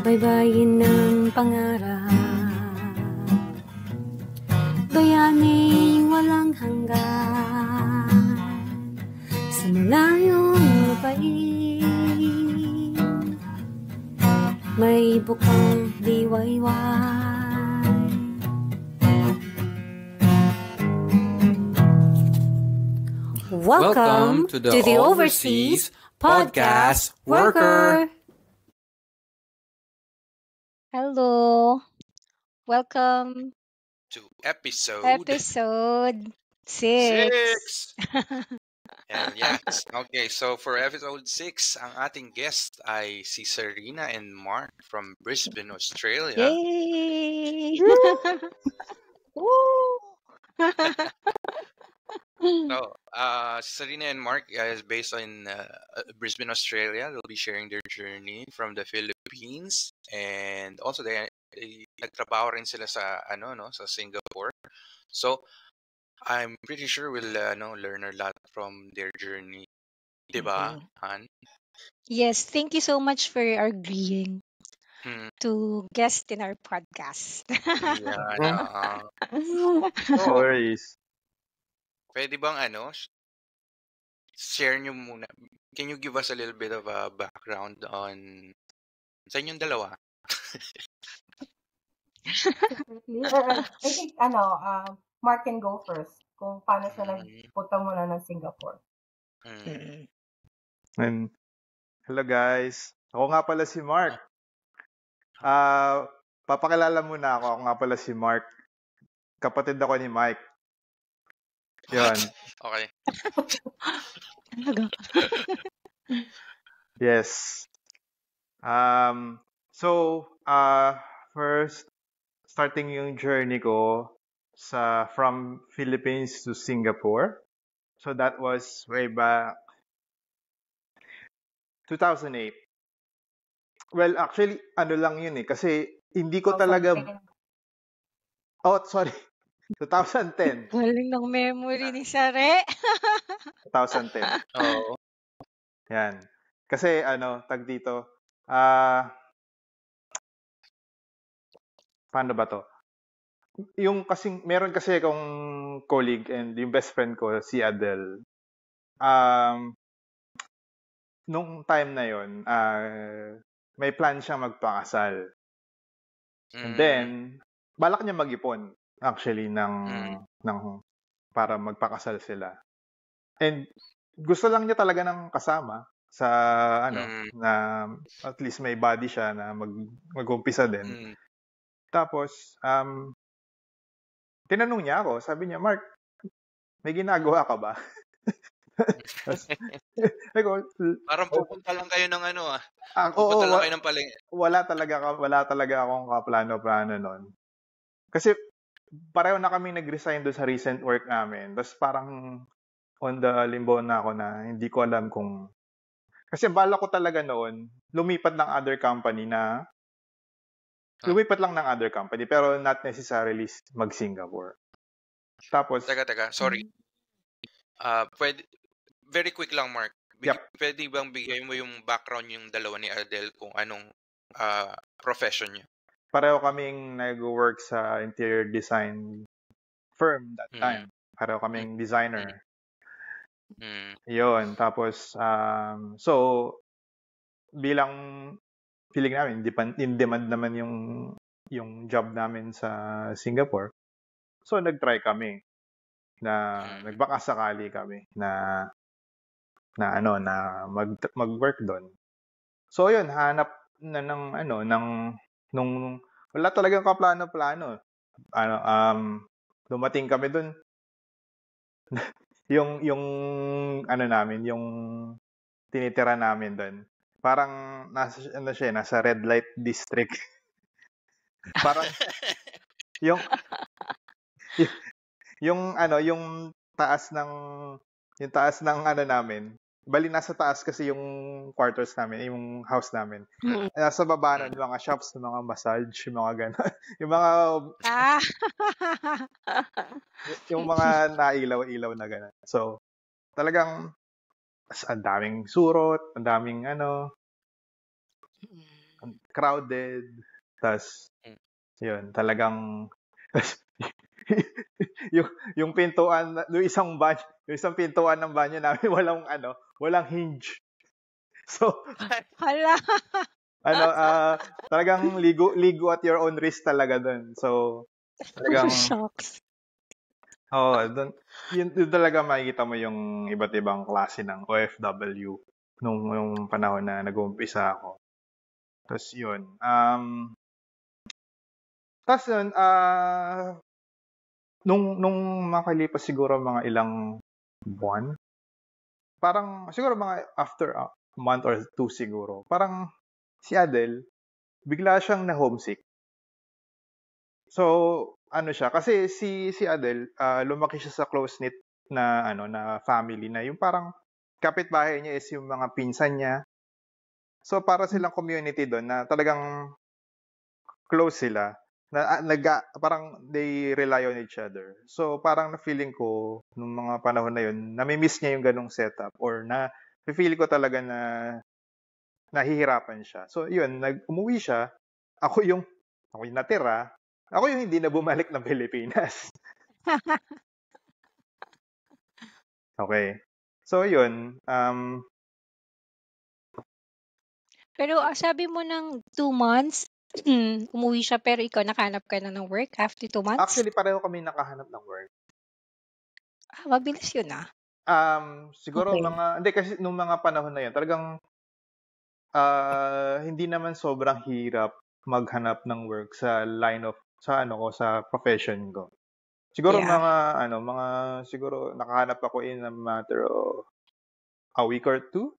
baybayin ng pangarap, bayaning walang hanggan, sa malayong lupain, may bukang liwayway. Welcome to the Overseas Podcast Worker. Hello. Welcome to episode 6. And yes, okay, so for episode 6, ang ating guest ay si Serena and Mark from Brisbane, Australia. Yay! So, Serena and Mark is based in Brisbane, Australia. They'll be sharing their journey from the Philippines, and also they nagtrabaho rin sila sa sa Singapore. So, I'm pretty sure we'll learn a lot from their journey. Diba, Han? Yes, thank you so much for agreeing to guest in our podcast. Yeah, No worries. pwede bang share nyo muna. Can you give us a little bit of a background on sa inyong dalawa? I think Mark can go first kung paano siya nagpunta muna ng Singapore. And hello guys. Ako nga pala si Mark. Papakilala muna ako. Ako nga pala si Mark. Kapatid ako ni Mike. Yun. Okay. Yes. So, first, starting yung journey ko from Philippines to Singapore. So that was way back 2008. Well, actually, lang yun eh. Kasi hindi ko talaga... Oh, sorry. 2010. Galing ng memory ni Sare. 2010. Oo. Yan. Kasi tag dito, paano ba to? Meron kasi akong colleague and yung best friend ko, si Adele. Nung time na yon, may plan siyang magpakasal. And then, balak niya mag-ipon actually ng para magpakasal sila. And gusto lang niya talaga ng kasama sa na at least may body siya na mag-umpisa din. Tapos tinanong niya ako, sabi niya, Mark, may ginagawa ka ba? Parang pupunta lang kayo ng pupunta lang kayo ng palengke. Wala talaga akong kaplano-plano noon. Kasi pareho na kami nag-resign doon sa recent work namin. Tapos parang on the limbo na ako na hindi ko alam kung... Kasi bala ko talaga noon, lumipat lang ng other company pero not necessarily mag-Singapore. Tapos... Teka, sorry. Very quick lang, Mark. Pwede bang bigay mo yung background yung dalawa ni Adele kung anong profession niya? Pareho kaming nag-work sa interior design firm that time. Pareho kaming designer. Yun. Tapos, so, bilang feeling namin, in demand naman yung job namin sa Singapore. So, nag-try kami na nagbaka sakali kami na mag-work doon. So, yun, hanap na nung wala talagang kaplano-plano. Dumating kami doon. yung namin, yung tinitira namin doon. Parang nasa red light district. Parang yung taas ng namin. Bali nasa taas kasi yung quarters namin, yung house namin. Nasa baba nun, yung mga shops, yung mga massage, yung mga gano'n. Yung mga yung mga nailaw-ilaw na gano'n. So, talagang ang daming surot, ang daming crowded. Tas, yun, talagang, yung pintuan, yung isang pintuan ng banyo namin, walang hinge. So, Hala. talagang ligo at your own risk talaga dun. So, talagang, Shocks. yun talaga makikita mo yung iba't ibang klase ng OFW nung panahon na nag-uumpisa ako. Tapos yun. Tapos yun, nung makalipas siguro mga ilang buwan, parang siguro mga after a month or 2 siguro, parang si Adele, bigla siyang na-homesick. So, ano siya, kasi si Adele, lumaki siya sa close-knit na family na yung parang kapitbahay niya is yung mga pinsan niya. So, para silang community doon na talagang close sila. Parang they rely on each other. So, parang na-feeling ko nung mga panahon na yun, nami-miss niya yung ganong setup or na-feel ko talaga na nahihirapan siya. So, yun, umuwi siya. Ako yung natira. Ako yung hindi na bumalik ng Pilipinas. Okay. So, yun. Pero sabi mo ng 2 months, umuwi siya pero ikaw nakahanap ka na ng work after 2 months? Actually, pareho kami nakahanap ng work. Mabilis yun Siguro Okay. hindi kasi nung mga panahon na yun, talagang hindi naman sobrang hirap maghanap ng work sa line of sa profession ko. Siguro Yeah. mga siguro nakahanap ako in a matter of a week or 2,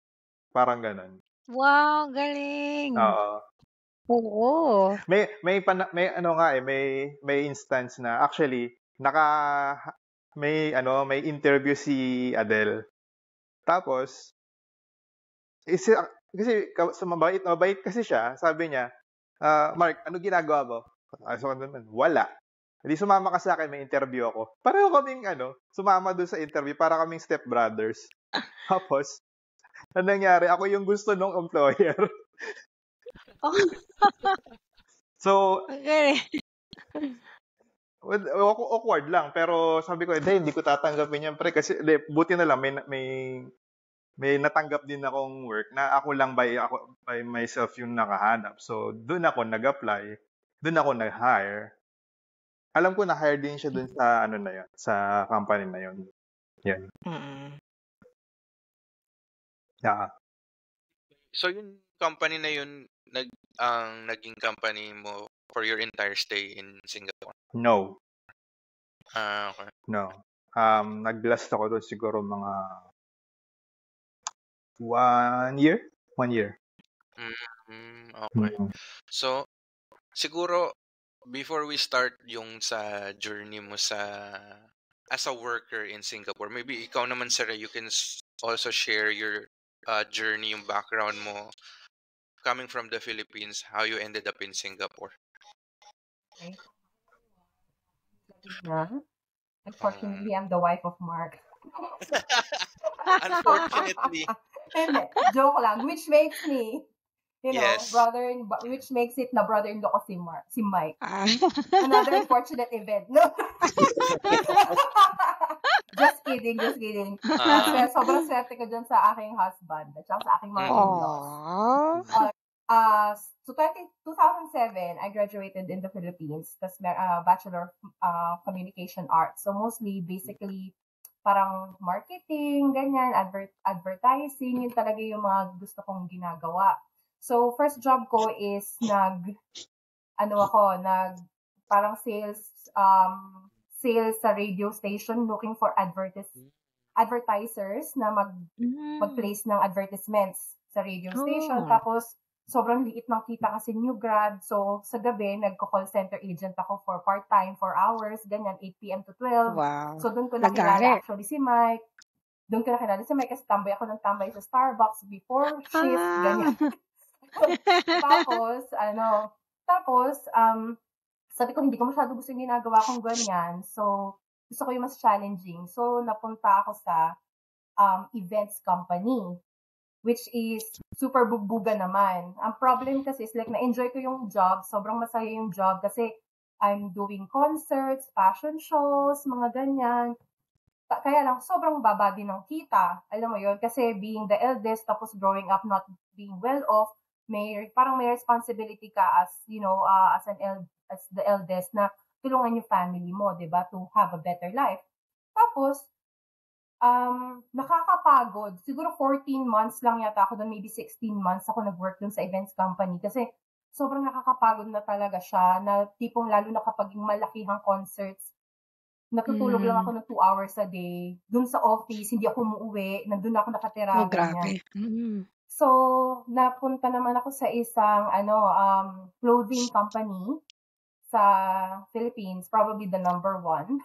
parang ganun. Wow, galing. Oo. Oo. May instance na actually may interview si Adele. Tapos kasi mabait kasi siya, sabi niya, Mark, ano ginagawa mo? So, wala. Hindi sumama ka sa akin, may interview ako. Pareho kaming sumama doon sa interview, para kaming stepbrothers. Tapos, ano nangyari? Ako yung gusto ng employer. So, Okay. awkward lang. Pero sabi ko, hindi ko tatanggapin yan, pre. Kasi, buti na lang, may natanggap din akong work na ako lang by myself yung nakahanap. So, doon ako nag-apply. Doon ako nag-hire. Alam ko na-hire din siya doon sa na yun, sa company na yun. Yan. Yeah. So, yung company na yun, naging company mo for your entire stay in Singapore? No. Okay. No. Nag-last ako doon siguro mga 1 year. 1 year. Okay. So, siguro, before we start yung sa journey mo as a worker in Singapore, maybe ikaw naman, Sarah, you can also share your journey, yung background mo coming from the Philippines, how you ended up in Singapore. Okay. Unfortunately, I'm the wife of Mark. Unfortunately. Joke lang. Which makes me, Yes. which makes it na brother-in-law ko si Mike. Another unfortunate event. No? Just kidding. Sobrang swerte ko dyan sa aking husband at sa aking mga in-laws. So 2007, I graduated in the Philippines. Tapos Bachelor of Communication Arts. So mostly, basically, parang marketing, ganyan, advertising, yun talaga yung mga gusto kong ginagawa. So first job ko is parang sales sa radio station, looking for advertisers na mag-place ng advertisements sa radio station. Tapos sobrang liit ng kita kasi new grad. So, sa gabi, nagko-call center agent ako for part-time, 4 hours, ganyan, 8 p.m. to 12. Wow. So, doon ko nakilala actually si Mike. Kasi tambay ako ng tambay sa Starbucks before shift, ganyan. Tapos, sabi ko, hindi ko masyado gusto yung ginagawa kong ganyan. So, gusto ko yung mas challenging. So, napunta ako sa events company, which is super bugbuga naman. Ang problem kasi is like na-enjoy ko yung job, sobrang masaya yung job kasi I'm doing concerts, fashion shows, mga ganyan. Kaya lang, sobrang baba din ng kita. Alam mo yun? Kasi being the eldest, tapos growing up not being well off, parang may responsibility ka as, as the eldest na tulungan yung family mo, di ba? To have a better life. Tapos, nakakapagod. Siguro 14 months lang yata ako doon, maybe 16 months ako nag-work doon sa events company kasi sobrang nakakapagod na talaga siya, na tipong lalo na kapag yung malakihang concerts, natutulog lang ako ng 2 hours a day. Doon sa office, hindi ako umuwi. Nandun ako nakatira. Oh, grabe. So, napunta naman ako sa isang clothing company sa Philippines, probably the number 1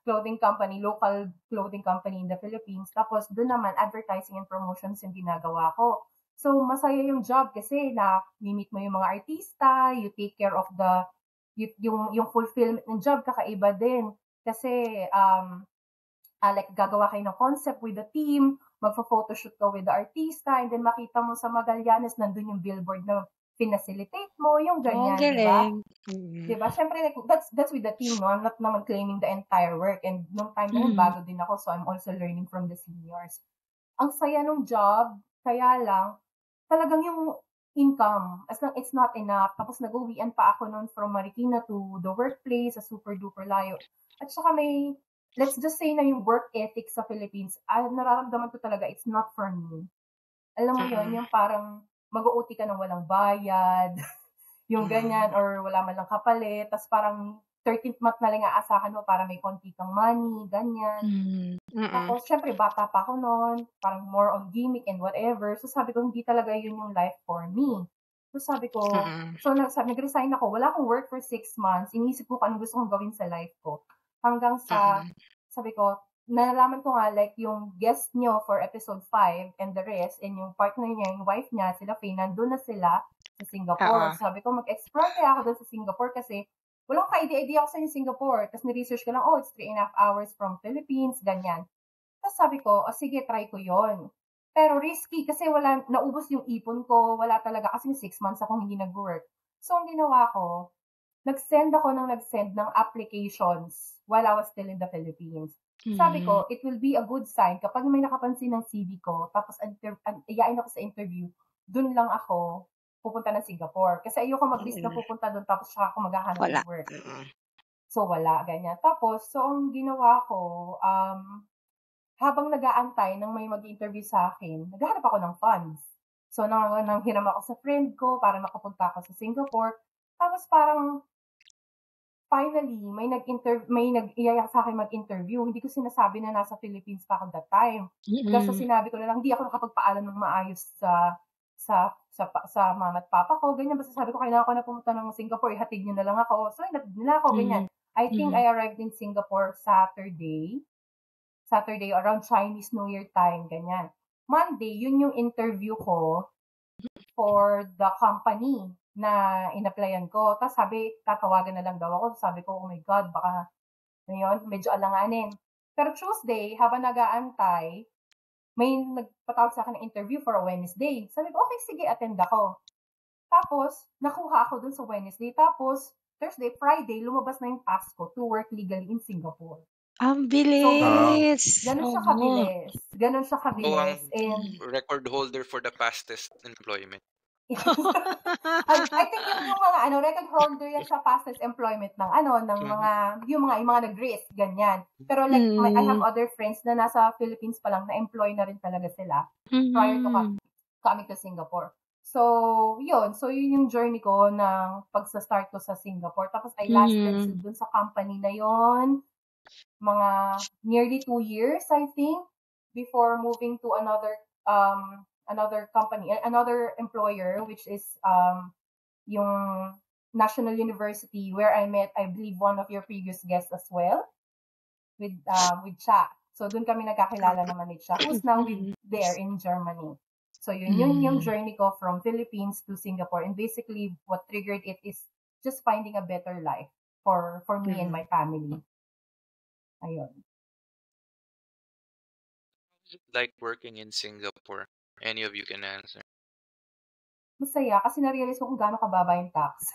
clothing company, local clothing company in the Philippines. Tapos doon naman, advertising and promotions yung ginagawa ko. So, masaya yung job kasi na-meet mo yung mga artista, you take care of yung fulfillment ng job, kakaiba din. Kasi, like, gagawa kayo ng concept with the team, magpa-photoshoot ka with the artista, and then makita mo sa Magallanes, nandun yung billboard na pinacilitate mo, yung ganyan, diba? Diba? Siyempre, like, that's with the team, no? I'm not naman claiming the entire work. And nung time na yun, bago din ako, so I'm also learning from the seniors. Ang saya nung job, kaya lang, talagang yung income, as long it's not enough. Tapos nag-uwian pa ako noon from Marikina to the workplace, sa super duper layo. At saka may, let's just say na yung work ethic sa Philippines, nararamdaman ko talaga, it's not for me. Alam mo yun, yung parang mag-OT ka ng walang bayad, yung ganyan, or wala man lang kapalit, tapos parang 13th month na lang aasahan mo para may konti kang money, ganyan. Tapos, syempre, bata pa ako noon, parang more on gimmick and whatever. So, sabi ko, hindi talaga yun yung life for me. So, sabi ko, nag-resign ako. Wala akong work for 6 months. Iniisip ko kung ano gusto kong gawin sa life ko. Hanggang sa, sabi ko, nalaman ko nga, like, yung guest nyo for episode 5 and the rest, and yung partner niya, yung wife niya, sila Faye, nandun na sila sa Singapore. Sabi ko, mag-explore kaya ako doon sa Singapore kasi walang ka-idea ako sa Singapore. Tapos ni-research ko lang, it's 3.5 hours from Philippines, ganyan. Tapos sabi ko, sige, try ko yon. Pero risky kasi naubos yung ipon ko, wala talaga kasi 6 months akong hindi nag-work. So, ang ginawa ko, nag-send ng applications while I was still in the Philippines. Sabi ko, it will be a good sign kapag may nakapansin ng CV ko, tapos iyain ako sa interview, dun lang ako pupunta ng Singapore. Kasi ayoko mag-risk na pupunta doon tapos saka ako maghahanap ng work. So, wala, ganyan. Tapos, so, ang ginawa ko, habang nag-aantay nang may mag-interview sa akin, naghahanap ako ng funds. So, nang hiram ako sa friend ko para makapunta ako sa Singapore. Tapos, parang, finally, may nag-iyayak sa akin mag-interview. Hindi ko sinasabi na nasa Philippines pa ako that time. Kasi sinabi ko na lang, hindi ako nakapagpaalam ng maayos sa mama at papa ko, ganyan. Basta sabi ko, kailangan ko na pumunta ng Singapore, ihatid niyo na lang ako. So, ihatid nila ako, ganyan. I think I arrived in Singapore Saturday, around Chinese New Year time, ganyan. Monday, yun yung interview ko for the company na in-applyan ko. Tapos sabi, tatawagan na lang daw ako. Sabi ko, oh my God, baka ngayon, medyo alanganin. Pero Tuesday, habang nag-aantay, may nagpatawag sa akin ng interview for a Wednesday. Sabi ko, okay, sige, attend ako. Tapos, nakuha ako dun sa Wednesday. Tapos, Thursday, Friday, lumabas na yung pass ko to work legally in Singapore. Ang bilis! So, ganun siya kabilis. And record holder for the fastest employment. I think yung mga record holder yan sa fastest employment ng yung mga nag-risk, ganyan. Pero like, I have other friends na nasa Philippines pa lang, na-employ na rin talaga sila prior to coming to Singapore. So, yun. So, yun yung journey ko ng pagsa-start ko sa Singapore. Tapos, I lasted dun sa company na yon mga nearly 2 years, I think, before moving to another company, another employer, which is yung National University, where I met, I believe, one of your previous guests as well, with Cha. So, dun kami nagkakilala naman ni Cha, who's now there in Germany. So, yun yung journey ko from Philippines to Singapore. And basically, what triggered it is just finding a better life for me and my family. Ayun. Like working in Singapore? Any of you can answer. Masaya kasi na-realize ko kung gaano kababa yung tax.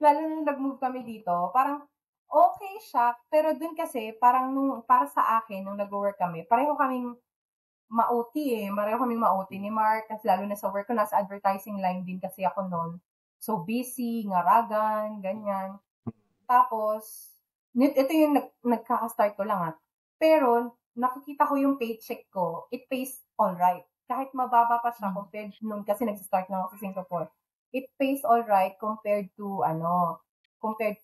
Lalo nung nag-move kami dito, parang okay siya, pero dun kasi parang para sa akin nung nag-work kami, pareho kaming ma-OT ni Mark, kasi lalo na sa work ko, nasa advertising line din kasi ako noon. So busy, ngaragan, ganyan. Tapos, ito yung nagkaka-start ko lang Pero, nakikita ko yung paycheck ko, it pays alright. Kahit mababa pa siya compared nung kasi nag-start na ako sa Singapore. It pays alright compared to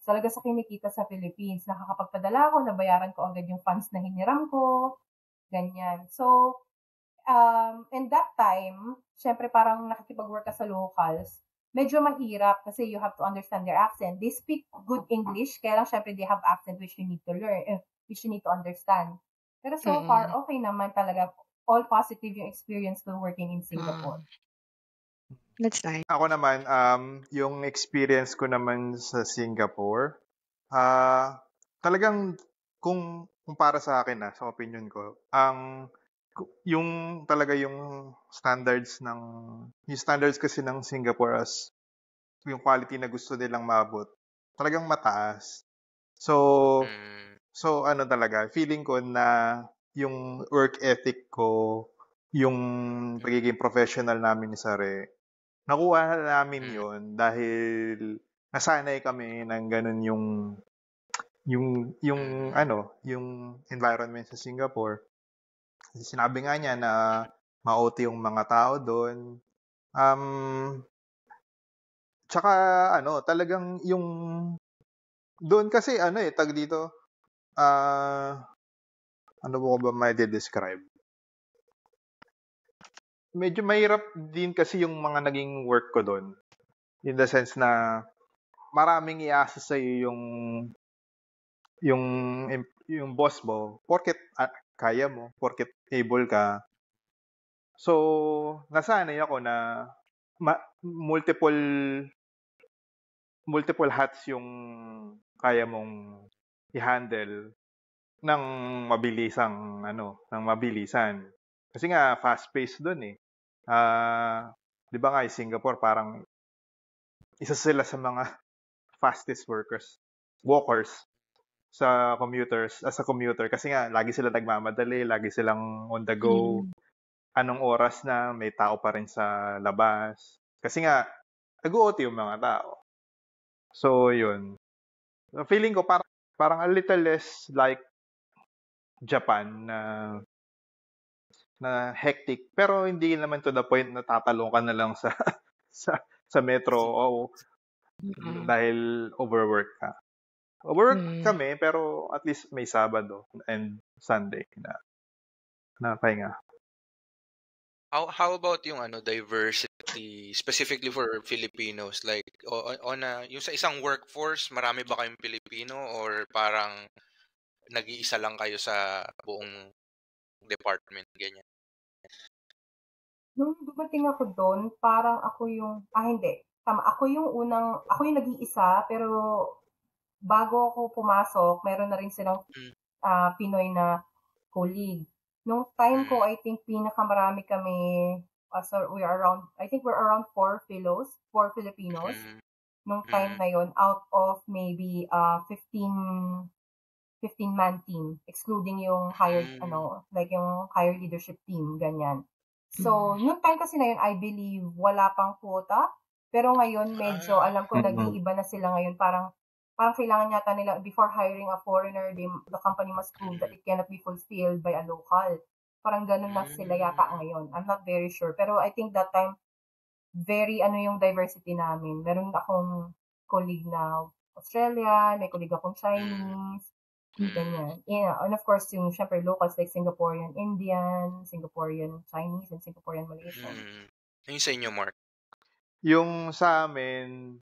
talaga sa kinikita sa Philippines. Nakakapagpadala ako, nabayaran ko agad yung funds na hiniram ko, ganyan. So, and that time, syempre parang nakikipag-work ka sa locals, medyo mahirap kasi you have to understand their accent. They speak good English, kaya lang syempre they have accent which you need to learn, which you need to understand. Pero so far, okay naman talaga. All positive yung experience ko working in Singapore. That's nice. Ako naman, yung experience ko naman sa Singapore, talagang kung para sa akin sa opinion ko, yung talaga yung standards kasi ng Singapore as yung quality na gusto nilang maabot, talagang mataas. So talaga, feeling ko na yung work ethic ko, yung pagiging professional namin ni Sare, nakuha namin yun dahil nasanay kami ng ganun yung environment sa Singapore. Sinabi nga niya na ma-OT yung mga tao doon. Tsaka talagang yung doon kasi tag dito, ano ko ba may describe? Medyo mahirap din kasi yung mga naging work ko doon. In the sense na maraming iasa sa iyo yung boss mo, porket kaya mo, porket able ka. So, nasanay ako na multiple hats yung kaya mong i-handle ng mabilisan. Kasi nga fast-paced doon eh. 'Di ba nga Singapore parang isa sila sa mga fastest walkers sa commuter kasi nga lagi sila nagmamadali, lagi silang on the go. Anong oras na may tao pa rin sa labas. Kasi nga nag-OT yung mga tao. So, yun. Feeling ko parang a little less like Japan na hectic, pero hindi naman to the point na tatalong ka na lang sa metro dahil overwork ka. Overwork kami, pero at least may Sabado and Sunday na pahinga. How about yung diversity specifically for Filipinos, like yung sa isang workforce, marami ba kayong Pilipino or parang nag-iisa lang kayo sa buong department ganyan? Nung dumating ako doon, parang ako yung hindi. Tama, ako yung nag-iisa, pero bago ako pumasok, meron na rin silang Pinoy na colleague. Nung time ko, I think pinakamarami kami, we're around 4 Filipinos. Nung time na yon, out of maybe 15-man team, excluding yung hired leadership team, ganyan. So, nung time kasi na yun, I believe wala pang quota, pero ngayon medyo alam ko nag-iiba na sila ngayon, parang kailangan yata nila, before hiring a foreigner, the company must prove that it cannot be fulfilled by a local. Parang ganun na sila yata ngayon. I'm not very sure. Pero I think that time, very yung diversity namin. Meron akong colleague na Australian, may colleague akong Chinese, ganyan. Yeah, and of course, yung syempre locals like Singaporean Indian, Singaporean Chinese, and Singaporean Malaysian. Yung sa inyo, Mark? Yung sa amin,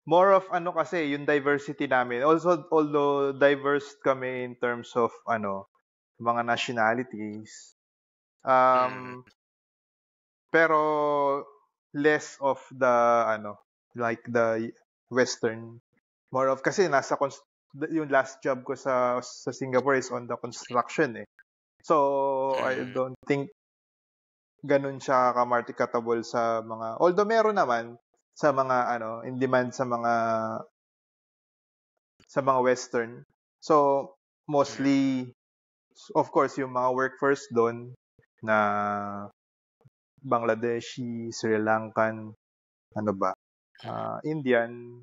more of kasi yung diversity namin. Also, although diverse kami in terms of mga nationalities, pero less of the like the Western. More of kasi yung last job ko sa Singapore is on the construction eh. So I don't think ganun siya ka-marketable sa mga, although meron naman sa mga in demand sa mga western. So mostly of course yung mga work first doon na Bangladeshi, Sri Lankan, Indian,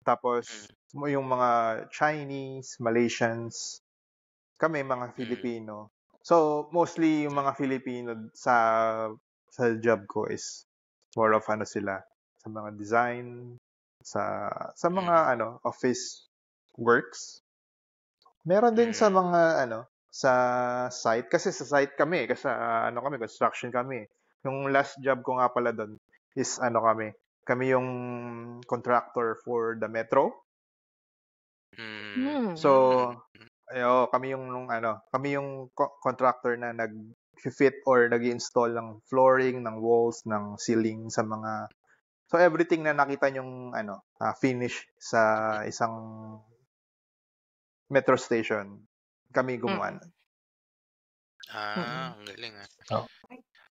tapos yung mga Chinese, Malaysians, kami mga Filipino. So mostly yung mga Filipino sa job ko is more of sila sa mga design, sa mga office works. Meron din sa mga sa site, kasi sa site kami, kasi kami construction kami. Yung last job ko nga pala doon is kami yung contractor for the metro. So kami yung contractor na nag-fit or nag-install ng flooring, ng walls, ng ceiling sa mga, so everything na nakita yung finish sa isang metro station, kami gumawa. Ang galing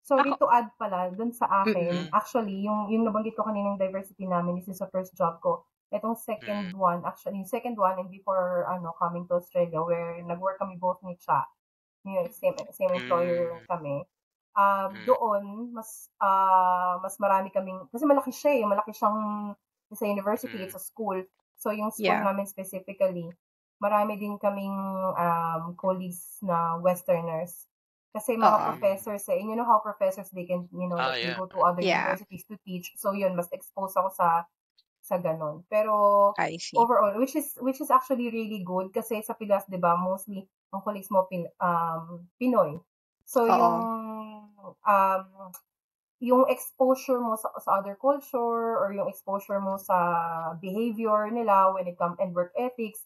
Sorry to add pala dun sa akin. Actually, yung nabanggit ko kaninang diversity namin, this is the first job ko. Itong second one, actually, yung second one and before coming to Australia, where nag-work kami both ni Cha, yung same employer kami. Doon mas marami kaming, kasi malaki siyang sa university, it's a school. So yung school namin specifically, marami din kaming colleagues na westerners. Kasi mga professors, you know how professors, they can, they go to other universities to teach. So yun, mas exposed ako sa ganon. Pero overall, which is actually really good, kasi sa Pilas, 'di ba, mostly ang colleagues mo Pinoy. So yung exposure mo sa other culture, or yung exposure mo sa behavior nila when it comes and work ethics,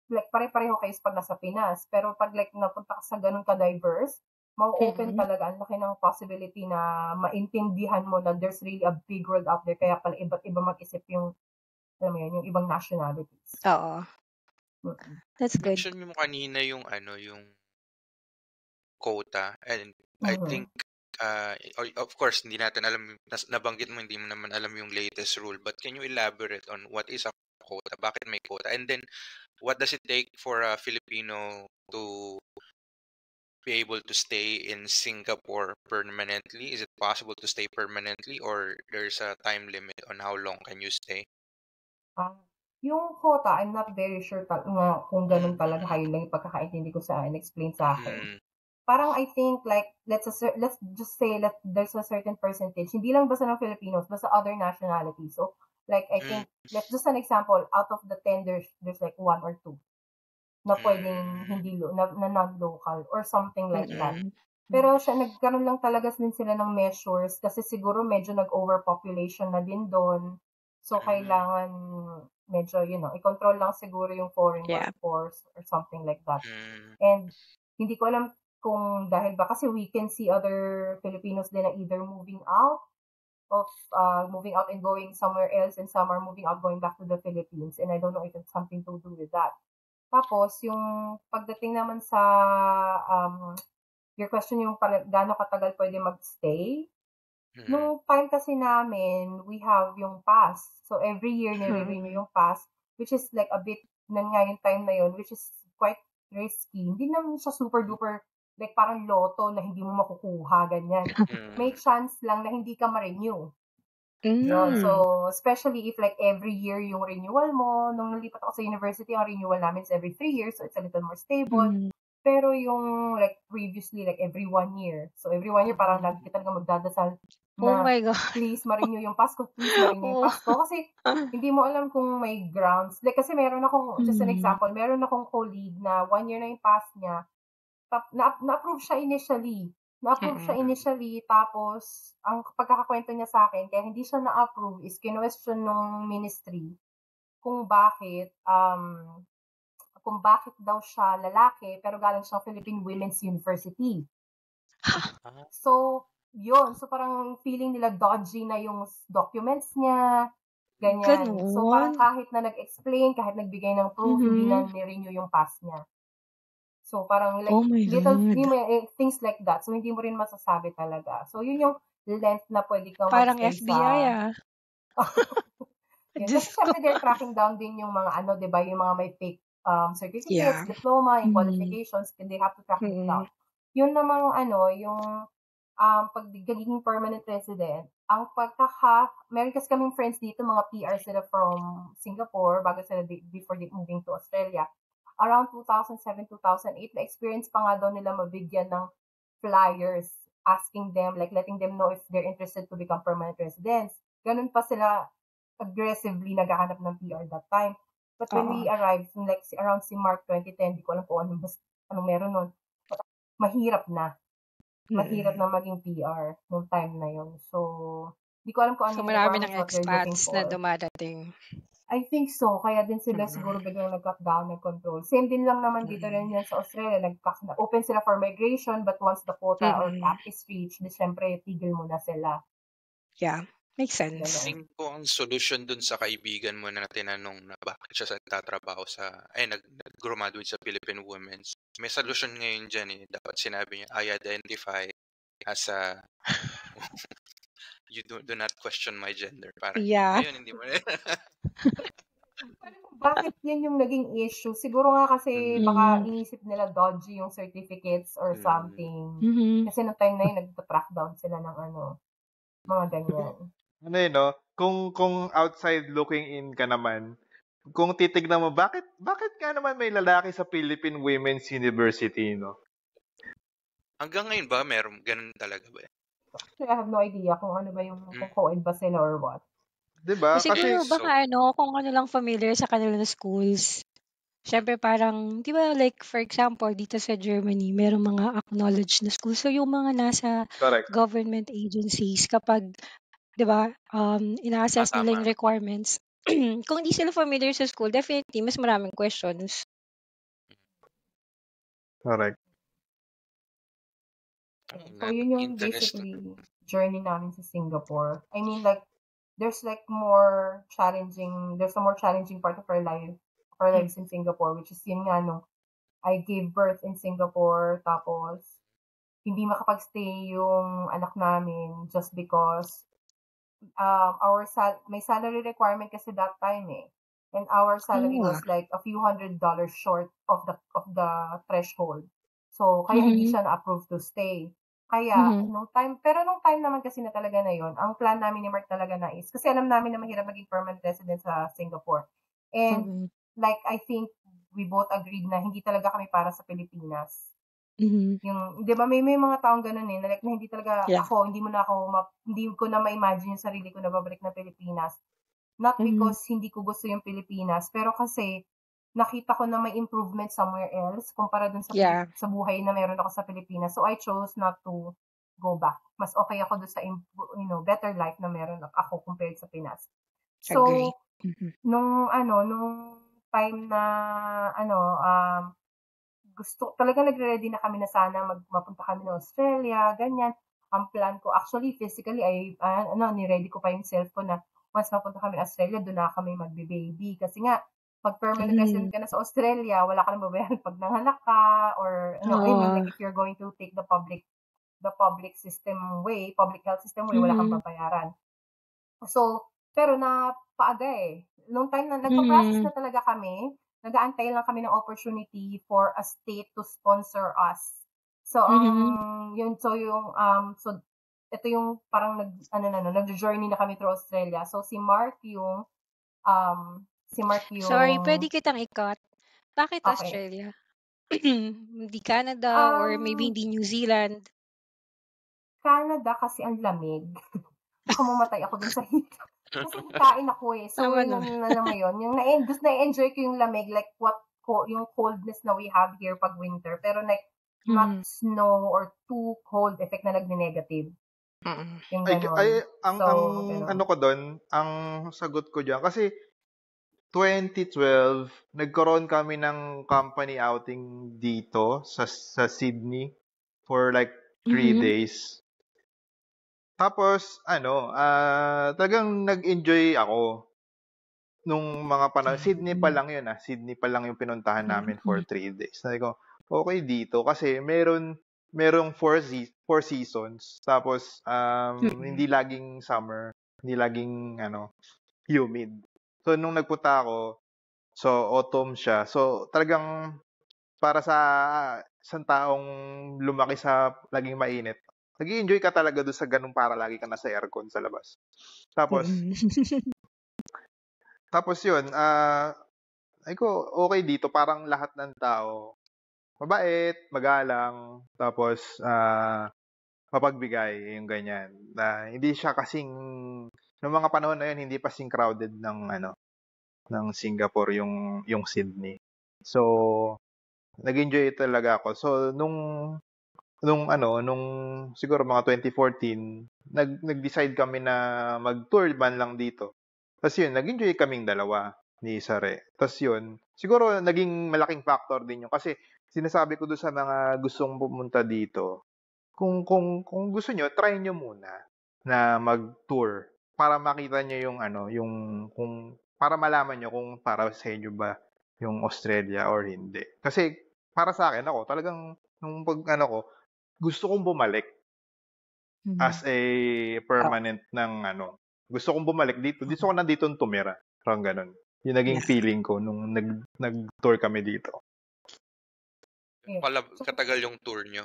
like pare-pareho kayo pag nasa Pinas. Pero pag like napunta ka sa ganun ka-diverse, ma-open talaga, ang laki ng possibility na maintindihan mo na there's really a big world out there, kaya pala iba't iba mag-isip yung, alam mo yun, yung ibang nationalities. That's good. Mention mo kanina yung yung quota, and I think of course hindi natin alam, nabanggit mo hindi mo naman alam yung latest rule, but can you elaborate on what is a quota, bakit may quota, and then what does it take for a Filipino to be able to stay in Singapore permanently? Is it possible to stay permanently, or there's a time limit on how long can you stay? Yung quota, I'm not very sure kung ganun talaga, kayo lang yung pagkakaintindi ko sa explain sa akin. Parang I think like let's just say that there's a certain percentage, hindi lang basta ng Filipinos, basta other nationalities. So like I think, let's just an example, out of the 10 there's like 1 or 2 na pwedeng hindi na non-local or something like that. Pero nagkaroon lang talaga din sila ng measures, kasi siguro medyo nag-overpopulation na din doon. So kailangan medyo, i-control lang siguro yung foreign workforce or something like that. And hindi ko alam kung dahil ba, kasi we can see other Filipinos din na either moving out and going somewhere else, and some are moving out going back to the Philippines, and I don't know if it's something to do with that. Tapos yung pagdating naman sa your question, yung gaano katagal pwede magstay. Nung time kasi namin, we have yung pass. So every year nire-renew yung pass, which is like a bit nga yung time na yun, which is quite risky. Hindi naman siya super duper like parang loto na hindi mo makukuha, ganyan. May chance lang na hindi ka ma-renew. So, especially if like every year yung renewal mo, nung nalipat ako sa university, ang renewal namin is every 3 years, so it's a little more stable. Pero yung like previously, like every 1 year. So every 1 year, parang lagi ka talaga magdadasal na, Oh my God. please ma-renew yung pass ko, please ma-renew yung pass ko. Kasi hindi mo alam kung may grounds. Like kasi meron akong, just an example, meron akong colleague na 1 year na yung pass niya, na-approve siya initially. Tapos, ang pagkakakwento niya sa akin, kaya hindi siya na-approve is kinwestiyon ng ministry kung bakit daw siya lalaki, pero galing siyang Philippine Women's University. So, yun. So, parang feeling nila dodgy na yung documents niya, ganyan. So, parang kahit na nag-explain, kahit nagbigay ng proof, hindi na ni-renew yung pass niya. So, parang like, Oh my God. things like that. So, hindi mo rin masasabi talaga. So, yun yung length na pwede kang Parang magstay FBI Yun. Diyos Kasi ko. syempre, they're tracking down din yung mga di ba, yung mga may fake certificates, Yeah. diploma, yung Mhm. qualifications, and they have to track it down. Yun namang yung pag nagiging permanent resident, meron kasi kaming friends dito, mga PR sila from Singapore, before they moving to Australia. Around 2007, 2008, na-experience pa nga daw nila mabigyan ng flyers asking them, like letting them know if they're interested to become permanent residents. Ganun pa sila aggressively naghahanap ng PR that time. But when we arrived, like around March 2010, di ko alam po anong meron nun. But mahirap na. Mahirap na maging PR nung time na yun. So, di ko alam kung ano So, yung marami requirements ng what they're looking expats for. na dumadating. I think so. Kaya din sila siguro biglang nag-cut down, nag-control. Same din lang naman dito rin yan sa Australia. Open sila for migration, but once the quota or cap is reached, di syempre, tigil mo na sila. Yeah, makes sense. Tingin ko ang solution dun sa kaibigan mo na tinanong na bakit siya nagtatrabaho nag-graduate sa Philippine Women's. May solution ngayon dyan eh. Dapat sinabi niya, I identify as a... you do not question my gender. Parang, Yeah. ngayon, hindi mo na... Bakit yan yung naging issue? Siguro nga kasi baka inisip nila dodgy yung certificates or something. Kasi noong time na yun, nag-track down sila ng mga ganyan. Ano yun, no? Kung outside looking in ka naman, kung titignan mo, bakit nga naman may lalaki sa Philippine Women's University, no? Hanggang ngayon ba, meron ganun talaga ba? Actually, I have no idea kung ano ba kung co-ed ba sila or what. Diba? Siguro baka kung ano lang familiar sa kanila na schools. Siyempre parang, di ba like for example, dito sa Germany, merong mga acknowledged na schools. So yung mga nasa government agencies, kapag, di ba, ina-assess nila yung requirements, kung hindi sila familiar sa school, definitely, mas maraming questions. Correct. So yun yung basically journey namin sa Singapore. I mean like, there's a more challenging part of our lives in Singapore, which is yun nga I gave birth in Singapore, tapos hindi makapag-stay yung anak namin just because may salary requirement kasi that time and our salary was like a few $100 short of the threshold. So kaya hindi siya na-approve to stay. Kaya, nung time naman kasi na talaga na yon, ang plan namin ni Mark talaga na is, kasi alam namin na mahirap maging permanent resident sa Singapore. And, like, I think we both agreed na hindi talaga kami para sa Pilipinas. Yung, di ba, may mga taong ganun na like, na hindi talaga hindi ko na ma-imagine yung sarili ko na babalik na Pilipinas. Not because hindi ko gusto yung Pilipinas, pero kasi, nakita ko na may improvement somewhere else kumpara dun sa buhay na meron ako sa Pilipinas. So, I chose not to go back. Mas okay ako dun sa, better life na meron ako compared sa Pinas. So, nung time na, talaga nagre-ready na kami na sana mapunta kami ng Australia, ganyan. Ang plan ko, actually, physically, ni-ready ko pa yung self ko na once mapunta kami ng Australia, doon na kami magbe-baby. Kasi nga, pag permanent resident ka na sa Australia, wala ka nang babayaran pag nanganak ka, or, I mean, like, if you're going to take the public health system way, wala kang babayaran. So, pero napaaga Noong time na, nagpa-process na talaga kami, nag-aantay lang kami ng opportunity for a state to sponsor us. So, ito yung parang nag-journey na kami through Australia. So, si Mark yung Sorry, pwede kitang i-cut. Bakit Australia? Hindi Canada or maybe hindi New Zealand? Canada kasi ang lamig. Baka mamatay ako dun sa heat. Kasi kain ako So, alam mo yun, yung na-enjoy ko yung lamig, like yung coldness na we have here pag winter. Pero like, not snow or too cold effect na nag-negative. Yung gano'n. Ano ko doon, ang sagot ko dyan, kasi 2012, nagkaroon kami ng company outing dito sa Sydney for like 3 days. Tapos, talagang nag-enjoy ako nung mga panahon. Sydney pa lang yun, Sydney pa lang yung pinuntahan namin for 3 days. Sabi ko, okay dito kasi merong four seasons tapos hindi laging summer, hindi laging humid. So nung nagpunta ako, so autumn siya. So talagang para sa isang taong lumaki sa laging mainit, nag-enjoy ka talaga doon sa ganung para lagi ka nasa aircon sa labas. Tapos yun, ay ko okay dito, parang lahat ng tao mabait, magalang, tapos mapagbigay, yung ganyan. Hindi siya kasing noong mga panahon na yun, hindi pa sing crowded ng Singapore yung Sydney. So nag-enjoy talaga ako. So nung siguro mga 2014, nag-decide kami na mag-tour man lang dito. Tapos yun, nag-enjoy kaming dalawa ni Sare. Tapos yun, siguro naging malaking factor din yun. Kasi sinasabi ko doon sa mga gustong pumunta dito, kung gusto nyo, try nyo muna na mag-tour para makita nyo para malaman nyo kung para sa inyo ba yung Australia or hindi. Kasi para sa akin ako, talagang nung gusto kong bumalik as a permanent gusto kong bumalik dito. Gusto ko nandito tumira. Parang ganun. Yung naging feeling ko nung nag-tour kami dito. Katagal yung tour nyo?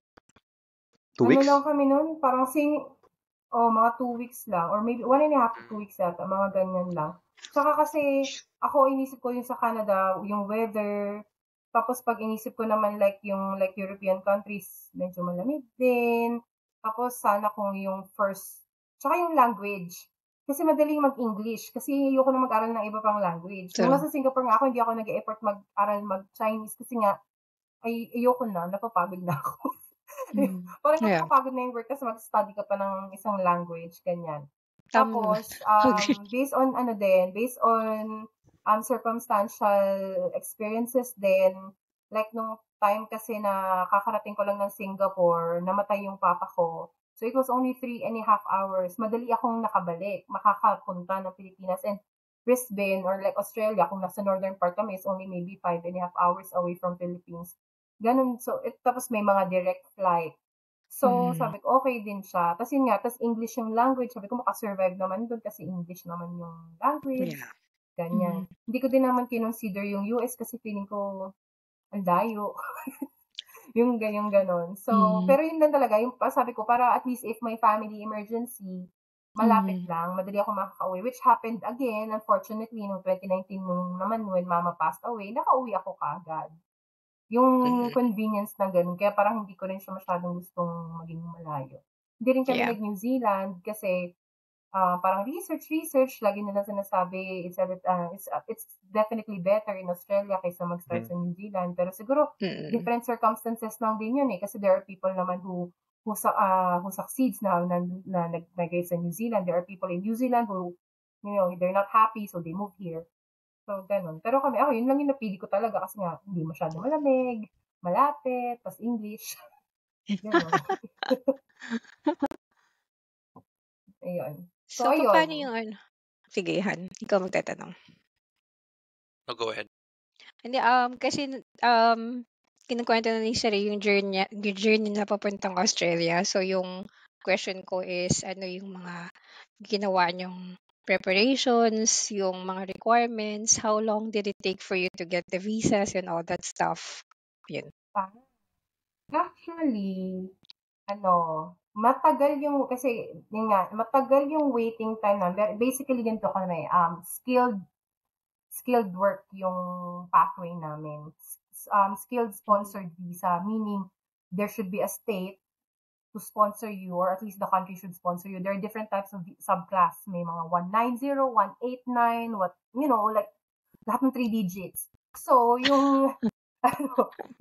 2 weeks? Lang kami nun, parang mga 2 weeks lang. Or maybe 1.5 to 2 weeks yata. Mga ganyan lang. Tsaka kasi, ako inisip ko yung sa Canada, yung weather. Tapos pag inisip ko naman like European countries, medyo malamig din. Tapos sana kung yung tsaka yung language. Kasi madaling mag-English. Kasi ayoko na mag-aral ng iba pang language. Nung nasa Singapore nga ako, hindi ako nag-e-effort mag-aral mag-Chinese kasi nga, ayoko na, napapagod na ako. Parang napapagod na yung work kasi mag-study ka pa ng isang language, ganyan. Tapos, based on circumstantial experiences din, like nung time kasi na kakarating ko lang ng Singapore, namatay yung papa ko. So it was only 3.5 hours. Madali akong makakapunta ng Pilipinas, and Brisbane or like Australia, kung nasa northern part kami, is only maybe 5.5 hours away from Philippines. Ganun. So, tapos may mga direct flight. So, sabi ko, okay din siya. Tapos yun nga, English yung language. Sabi ko, makasurvive naman doon kasi English naman yung language. Yeah. Ganyan. Hindi ko din naman kinonsider yung US kasi feeling ko ang layo. yung ganon. So, pero yun lang talaga. Yung sabi ko, para at least if may family emergency, malapit lang, madali ako makaka-uwi. Which happened again, unfortunately, noong 2019, when mama passed away, nakauwi ako kaagad. Yung convenience na ganun. Kaya parang hindi ko rin siya masyadong gustong maging malayo. Hindi rin kami New Zealand kasi parang research, lagi nila sinasabi it's definitely better in Australia kaysa mag-start sa New Zealand. Pero siguro different circumstances lang din yun kasi there are people naman who succeeds na nag-migrate sa New Zealand. There are people in New Zealand who they're not happy so they move here. So, ganun. Pero yun lang yung napili ko talaga kasi nga, hindi masyado malamig, malapit, tas English. Ganun. Ayun. So paano yung Sige, Han, ikaw magtatanong. No, go ahead. Hindi, kasi, kinukwento na ni Sari yung journey na papuntang Australia. So, yung question ko is, ano yung mga ginawa niyong preparations, yung mga requirements, how long did it take for you to get the visas and all that stuff? Yun. Actually, matagal yung waiting time na. Basically, ganito kami, skilled work yung pathway namin. Skilled sponsored visa, meaning there should be a state to sponsor you, or at least the country should sponsor you. There are different types of subclass. May mga 190, 189, like lahat ng 3 digits. So, yung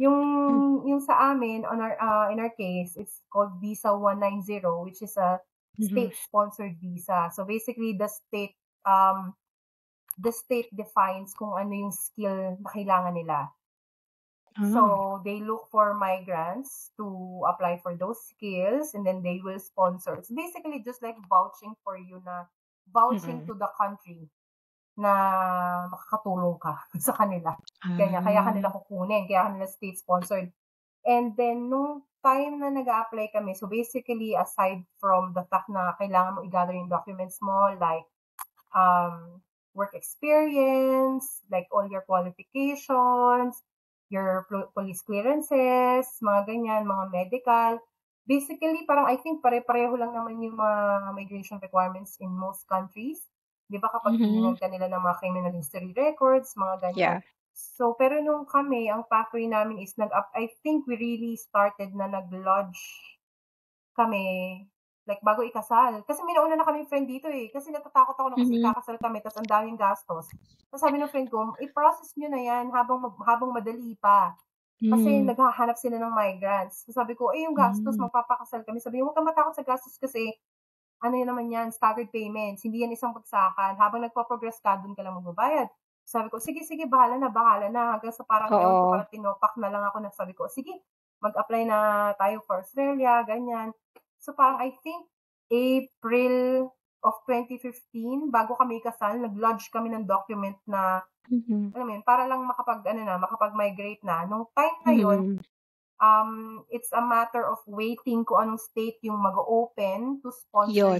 yung sa amin in our case, it's called Visa 190, which is a state sponsored visa. So basically the state defines kung ano yung skill na kailangan nila. So, they look for migrants to apply for those skills, and then they will sponsor. It's basically just like vouching for you vouching to the country na makakatulong ka sa kanila. Kaya kanila kukunin, kaya kanila state-sponsored. And then, nung time na nag-a-apply kami, so basically, aside from the fact na kailangan mo i-gather yung documents mo, like work experience, like all your qualifications, your police clearances, mga ganyan, mga medical. Basically, parang I think pare-pareho lang naman yung mga migration requirements in most countries. Di ba kapag tingnan ka nila ng mga criminal history records, mga ganyan. Yeah. So, pero nung kami, ang pathway namin is I think we really started na nag-lodge kami, like bago ikasal. Kasi may nauna na kami friend dito eh. Kasi natatakot ako na kasi kakasal kami, tapos ang daming gastos. Tapos sabi ng friend ko, i-process nyo na yan habang madali pa. Kasi naghahanap sila ng migrants. So sabi ko, yung gastos, magpapakasal kami. Sabi niya, huwag kang matakot sa gastos kasi ano yun naman yan, staggered payments. Hindi yan isang pagsakan. Habang nagpa-progress ka, dun ka lang magbabayad. Sabi ko, sige, bahala na. Hanggang sa parang, parang tinopak na lang ako na sabi ko, sige, mag-apply na tayo for Australia, ganyan. So parang I think April of 2015, bago kami kasal, nag-lodge kami ng document na, alam mo yun, para lang makapag-migrate na. Nung time na yun, it's a matter of waiting kung anong state yung mag-open to sponsor you.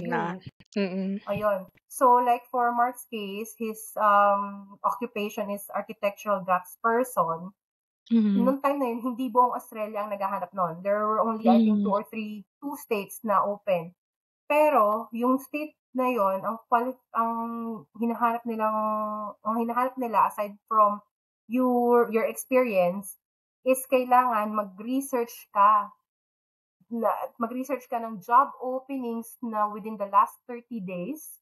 Ayun. So, like for Mark's case, his occupation is architectural draftsperson. Noong time na yun, hindi buong Australia ang naghahanap nun. There were only, I think, two states na open. Pero, yung state na yun, ang hinahanap nila aside from your experience is kailangan mag-research ka ng job openings na within the last 30 days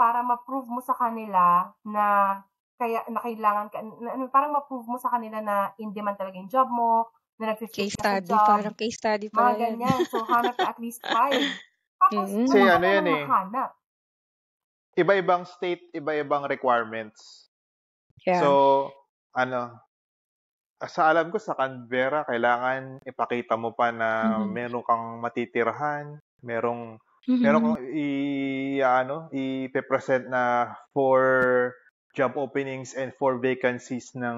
para ma-prove mo sa kanila na kailangan ka, parang ma-prove mo sa kanila na in demand talaga yung job mo, na nag-fit ka sa job. Parang case study pa mga ganyan. So, hanap ka at least 5. Tapos, wala ka na mahanap. Iba-ibang state, iba-ibang requirements. Yeah. So, sa alam ko, sa Canberra, kailangan ipakita mo pa na meron kang matitirahan, meron kang i-present na for job openings and for vacancies ng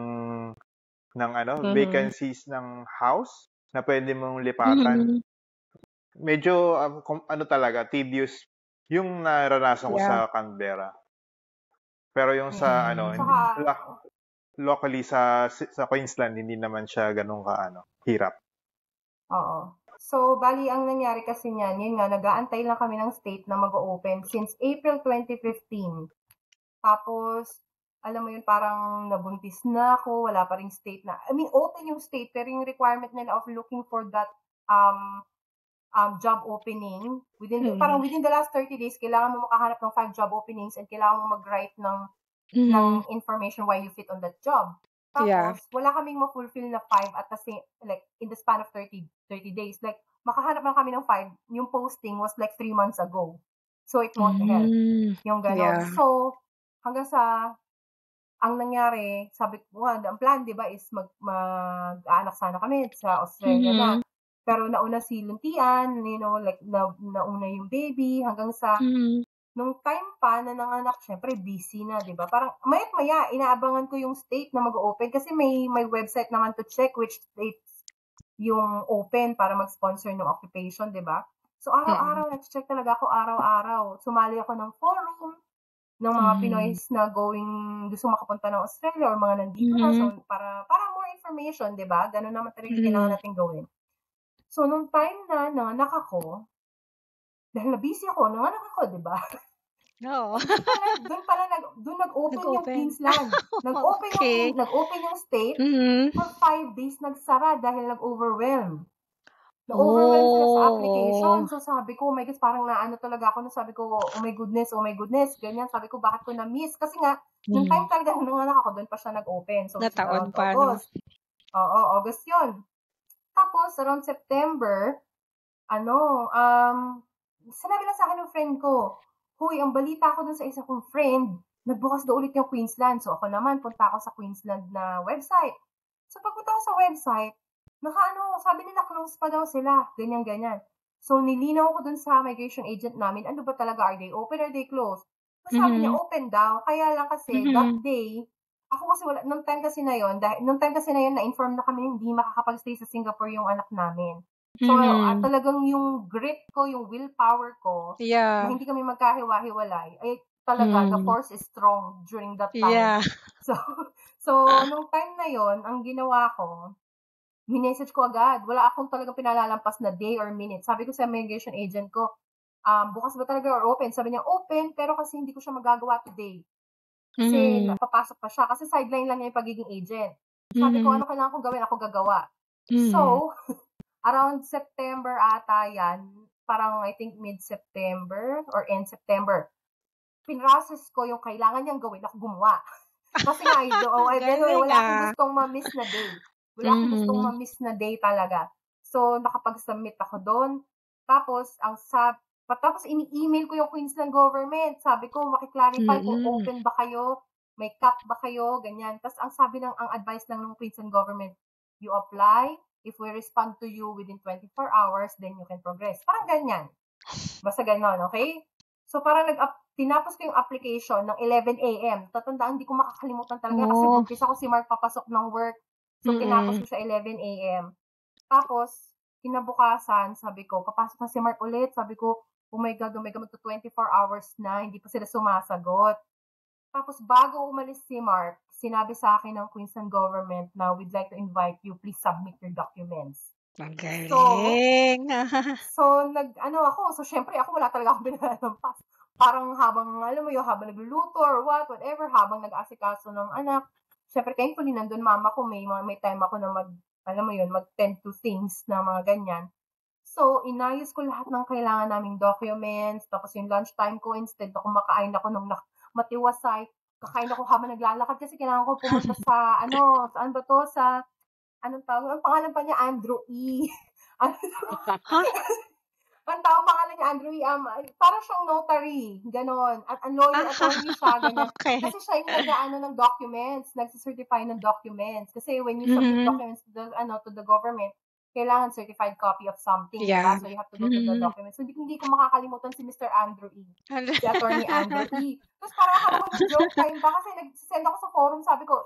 vacancies ng house na pwede mong lipatan. Medyo talaga tedious yung naranasan ko sa Canberra. Pero yung sa locally sa Queensland, hindi naman siya ganun hirap. Oo. So, bali, ang nangyari kasi niyan, yun nga, nag-aantay lang kami ng state na mag-open since April 2015. Tapos, alam mo yun, parang nabuntis na ako, wala pa ring state na, open yung state, pero yung requirement nila of looking for that job opening, within the last 30 days, kailangan mo makahanap ng 5 job openings and kailangan mo mag-write ng information why you fit on that job. Tapos, wala kaming ma-fulfill na 5 at the same, like, in the span of 30 days. Like, makahanap lang kami ng 5, yung posting was like 3 months ago. So, it won't help. Yung gano'n. So, hanggang sa, ang nangyari, sabi ko, ang plan, di ba, is mag-aanak sana kami sa Australia na. Pero nauna si Luntian, like, nauna yung baby, hanggang sa, nung time pa na nanganak, syempre busy na, di ba? Parang maya inaabangan ko yung state na mag-open kasi may website naman to check which states yung open para mag-sponsor ng occupation, di ba? So, araw-araw, nag-check talaga ako araw-araw. Sumali ako ng forum ng mga Pinoys na gusto makapunta ng Australia or mga nandito na. So, para more information, di ba? Ganun naman talaga kailangan natin gawin. So, nung time na nanganak ako, dahil na-busy ako, nanganak ako, di ba? No. Doon nag-open yung Queensland. Nag-open yung state. For 5 days nagsara dahil nag-overwhelm. Na-overwhelm sila sa application. So sabi ko, oh my gosh, parang talaga ako. Sabi ko, oh my goodness. Ganyan. Sabi ko, bakit ko na-miss? Kasi nga, yung time talaga nung anak ako, doon pa siya nag-open. So, nataon pa. August. Oo, August yun. Tapos, around September, sinabi lang sa akin ng friend ko, huy, ang balita ko dun sa isa kong friend, nagbukas daw ulit yung Queensland. So, ako naman, punta ako sa Queensland na website. So, pagpunta ko sa website, sabi nila, close pa daw sila. Ganyan. So, nilinaw ko dun sa migration agent namin, ano ba talaga, are they open or are they closed? So, sabi niya, open daw. Kaya lang kasi, that day, ako kasi wala, nung time kasi na yun, na-inform na kami hindi makakapag-stay sa Singapore yung anak namin. So, talagang yung grit ko, yung willpower ko, na hindi kami magkahiwa-hiwalay, ay talaga, the force is strong during that time. Yeah. So, nung time na yon, ang ginawa ko, minessage ko agad. Wala akong talagang pinalalampas na day or minute. Sabi ko sa immigration agent ko, bukas ba talaga or open? Sabi niya, open, pero kasi hindi ko siya magagawa today. Kasi napapasok pa siya. Kasi sideline lang niya yung pagiging agent. Sabi ko, ano kailangan kong gawin? Ako gagawa. So, around September ata yan, parang I think mid-September or end September, pinrocess ko yung kailangan niyang gawin. Ako gumawa. Kasi nga, wala akong gustong ma-miss na day. Wala akong gustong ma-miss na day talaga. So, nakapag-submit ako doon. Tapos, tapos ini-email ko yung Queensland government. Sabi ko, makiklarify kung open ba kayo, may cap ba kayo, ganyan. Tapos, ang advice lang ng Queensland government, you apply, if we respond to you within 24 hours, then you can progress. Parang ganyan. Basta ganon, okay? So, parang tinapos ko yung application ng 11 a.m. Tatandaan, hindi ko makakalimutan talaga kasi buntis ako, si Mark papasok ng work. So, tinapos ko siya 11 a.m. Tapos, kinabukasan, sabi ko, papasok na si Mark ulit. Sabi ko, oh my God, magto 24 hours na, hindi pa sila sumasagot. Tapos, bago umalis si Mark, sinabi sa akin ng Queensland government na we'd like to invite you, please submit your documents. Magaling. So syempre ako wala talaga akong binalampas. Parang habang nagluluto or whatever, habang nag-aasikaso ng anak, syempre thankfully nandun mama ko, may time ako na mag-tend to things na mga ganyan. So, inayos ko lahat ng kailangan naming documents, tapos yung lunchtime ko, instead na kumakain ako ng matiwasay, kakain ako habang naglalakad kasi kailangan ko pumunta sa, saan ba to? Sa, anong tawag? Ang pangalan pa niya, Andrew E. Ang pangalan niya, Andrew E. Parang siyang notary, ganon. At lawyer attorney siya, ganyan. Okay. Kasi siya yung ng documents, nagsicertify ng documents. Kasi when you submit documents to the government, kailangan certified copy of something. Yeah. Diba? So you have to go to the documents. So hindi ko makakalimutan si Mr. Andrew E. Si attorney Andrew E. Tapos parang akala ko nag-joke time pa kasi nag-send ako sa forum, sabi ko,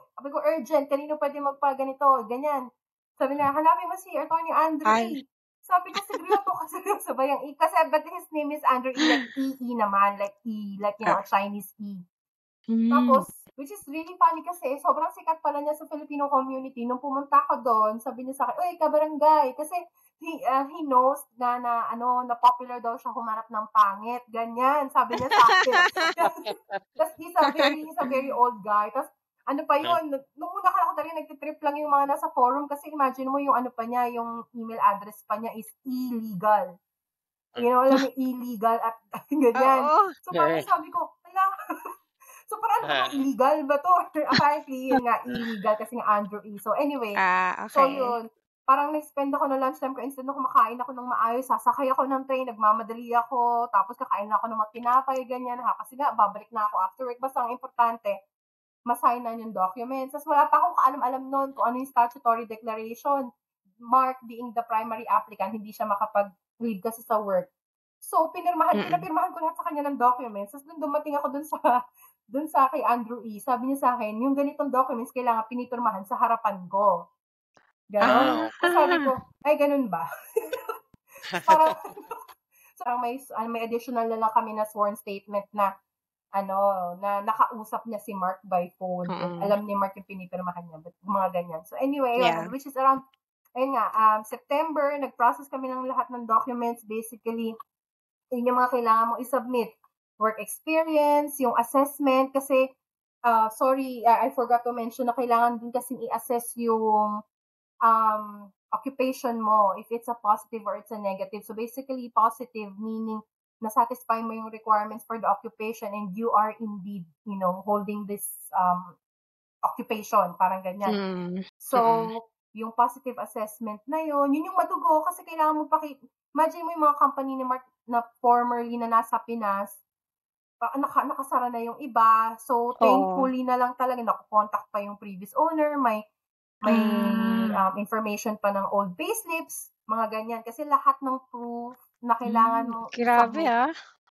urgent, kanino pwede magpa-ganito, ganyan. Sabi niya, hanapin mo si attorney Andrew E. Sabi ko, seryoso kasi sabay ang E. Kasi but his name is Andrew E. Like E naman. Like E. Like, Chinese E. Tapos, which is really funny kasi sobrang sikat pala niya sa Filipino community. Nung pumunta ko doon, sabi niya sa akin, uy, kabarangay. Kasi he knows na popular daw siya humanap ng pangit. Ganyan, sabi niya sa akin. Tapos he's a very old guy. Tapos, ano pa yun, nung una ka talaga nagtitrip lang yung mga nasa forum kasi imagine mo yung yung email address pa niya is illegal. Alam mo, illegal at ganyan. So, parang sabi ko, wala. So, parang illegal ba to? Apparently, yun nga, illegal kasi nga Andrew E. So, anyway. Okay. So, yun. Parang nag-spend ako ng lunchtime ko. Instead na kumakain ako ng maayos, sasakay ako ng train, nagmamadali ako, tapos kakain na ako ng mga tinapay, ganyan. Kasi nga, babalik na ako after work. Basta ang importante, masign na yung documents. Tapos wala pa akong kaalam-alam nun kung ano yung statutory declaration. Mark being the primary applicant, hindi siya makapag-leave kasi sa work. So, pinapirmahan ko lahat sa kanya ng documents. Tapos dumating ako dun sa kay Andrew E. Sabi niya sa akin, yung ganitong documents kailangan pinipirmahan sa harapan ko. Ganon. So, sabi ko, ay, ganun ba? parang may additional na lang kami na sworn statement na na nakausap niya si Mark by phone. Alam ni Mark yung pinipirmahan niya. But mga ganyan. So anyway, which is around, September, nag-process kami ng lahat ng documents. Basically, yun yung mga kailangan mo i-submit. Work experience, yung assessment, kasi, I forgot to mention na kailangan din kasi i-assess yung occupation mo, if it's a positive or it's a negative. So basically, positive meaning na-satisfy mo yung requirements for the occupation and you are indeed, holding this occupation, parang ganyan. So, yung positive assessment na yun yung madugo kasi kailangan mo imagine mo yung mga company ni Mark na formerly na nasa Pinas, nakasara na yung iba. So, thankfully na lang talaga, nakukontact pa yung previous owner, may information pa ng old payslips, mga ganyan. Kasi lahat ng proof na kailangan mo grabe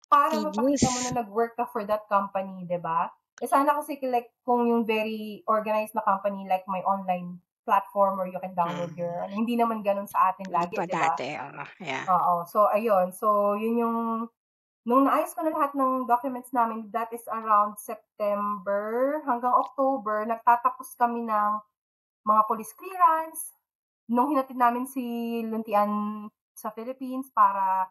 para mapakita mo na nag-work ka for that company, diba? Sana kasi like kung yung very organized na company like my online platform where you can download your, hindi naman ganun sa atin lagi, Hindi pa di ba? dati, yeah. Oo. So, ayun. So, yun yung, nung naayos ko na lahat ng documents namin, that is around September hanggang October, nagtatapos kami ng mga police clearance. Nung hinatid namin si Luntian sa Philippines para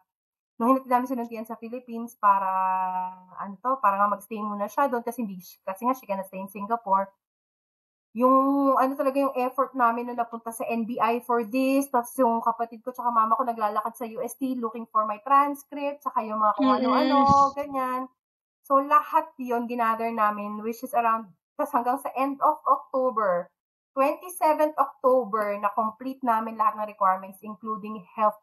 para nga mag-stay muna siya doon kasi nga she cannot stay in Singapore. Yung talaga yung effort namin na napunta sa NBI for this, tapos yung kapatid ko tsaka mama ko naglalakad sa UST looking for my transcript, tsaka yung mga kung ano-ano, ganyan. So, lahat yun ginather namin, which is around, tapos hanggang sa end of October, 27th October, na-complete namin lahat ng requirements, including health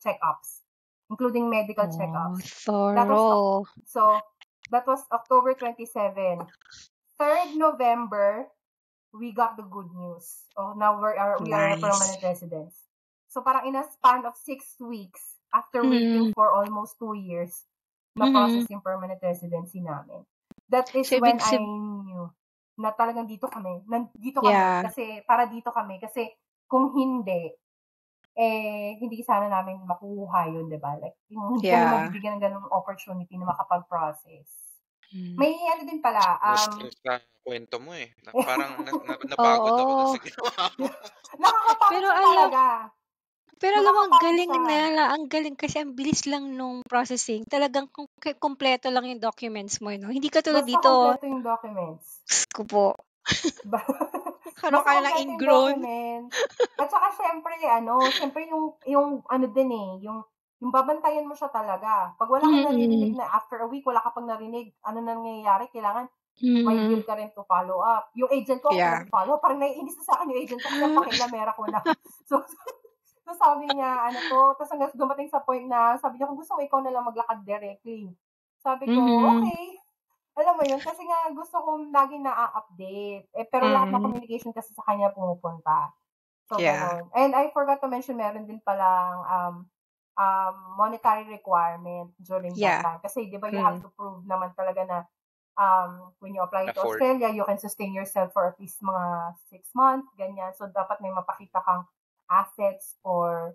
check-ups, including medical check-ups. Thorough. That was October 27. 3rd November, we got the good news. Now we are permanent residents. So parang in a span of 6 weeks, after waiting for almost 2 years, na-process yung permanent residency namin. That is when I knew na talagang dito kami. Kasi para dito kami. Kasi kung hindi, hindi sana namin makuha yun, diba? Like, hindi kami mabibigyan ng ganung opportunity na makapag-process. May din pala. Stress ka kwento mo eh. Parang napagod ako dun sa ginawa mo. Nakakapagod talaga. Pero alam mo, ang galing kasi ang bilis lang nung processing. Talagang kompleto lang yung documents mo, no? Hindi ka tulad dito. Basta kompleto yung documents. Ko po. Karoon ka lang ingrown. At saka syempre yung yung babantayan mo siya talaga. Pag wala kang narinig na after a week, wala ka pang narinig, ano nangyayari, kailangan may bill ka rin to follow up. Yung agent ko, follow, parang naiinis na sa akin yung agent ko, kasi pakilamera ko na. So sabi niya, tapos hanggang dumating sa point na, sabi niya, kung gusto mo, ikaw na lang maglakad directly. Sabi ko, okay. Alam mo yun, kasi nga gusto kong lagi na-update. Pero lahat ng communication kasi sa kanya pumupunta. So, gano'n. And I forgot to mention, meron din palang monetary requirement during that time. Kasi, di ba, you have to prove naman talaga na when you apply to Australia, you can sustain yourself for at least mga 6 months, ganyan. So, dapat may mapakita kang assets or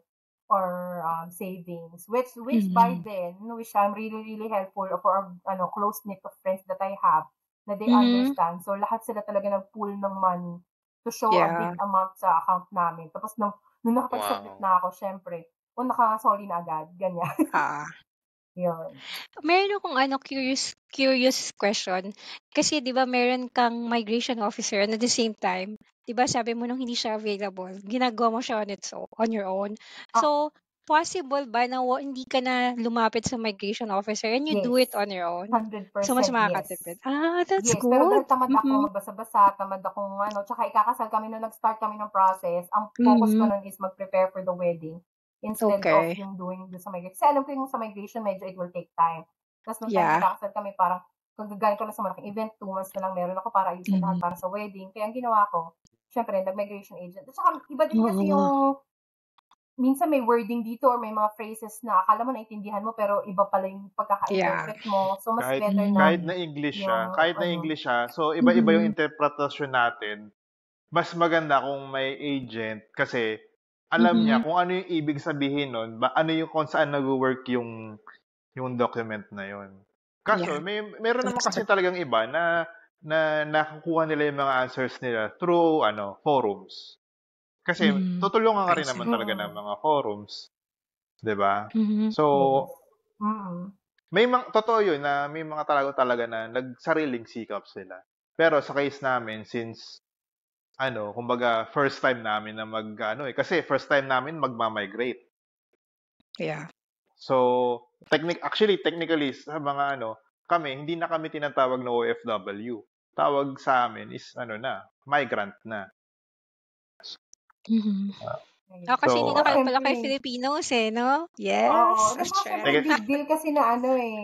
savings, which by then, which I'm really, really helpful for close-knit of friends that I have, na they understand. So, lahat sila talaga nag-pool ng money to show a big amount sa account namin. Tapos, nung nakapag-submit na ako, syempre, nakasoli na agad. Ganyan. Yun. Meron akong curious question. Kasi, di ba, meron kang migration officer and at the same time, di ba, sabi mo nung hindi siya available, ginagawa mo siya on your own. So, possible ba na hindi ka na lumapit sa migration officer and you do it on your own? 100% so, mas makakatipid. That's good. Pero dahil tamad ako magbasa-basa, tamad akong tsaka ikakasal kami nung nag-start kami ng process, ang focus ko nun is mag-prepare for the wedding instead of yung doing sa migration. Kasi alam ko yung sa migration, medyo it will take time. Tapos nung time ikakasal kami, parang kung gagawin ko lang sa malaking event, 2 months na lang meron ako para ayusin lahat para sa wedding. Kaya ang ginawa ko, syempre, nag-migration agent. At saka iba din kasi yung minsan may wording dito or may mga phrases na akala mo naintindihan mo pero iba pala yung pagkaka-interpret mo. So, mas better na. Kahit na English siya, so iba-iba yung interpretasyon natin. Mas maganda kung may agent kasi alam niya kung ano yung ibig sabihin nun, kung saan nag-work yung document na yun. Kaso, meron naman kasi talagang iba na nakukuha nila yung mga answers nila through forums. Kasi tutulungan ka rin naman talaga ng mga forums. 'Di ba? So, totoo yun na may mga talaga na nagsariling sikap sila. Pero sa case namin, since kumbaga first time namin na kasi first time namin magma-migrate. So, technically sa mga kami hindi na kami tinatawag na OFW. Tawag sa amin is migrant na. Kasi hindi na kayo pala kay Filipinos no? Yes. Big deal kasi na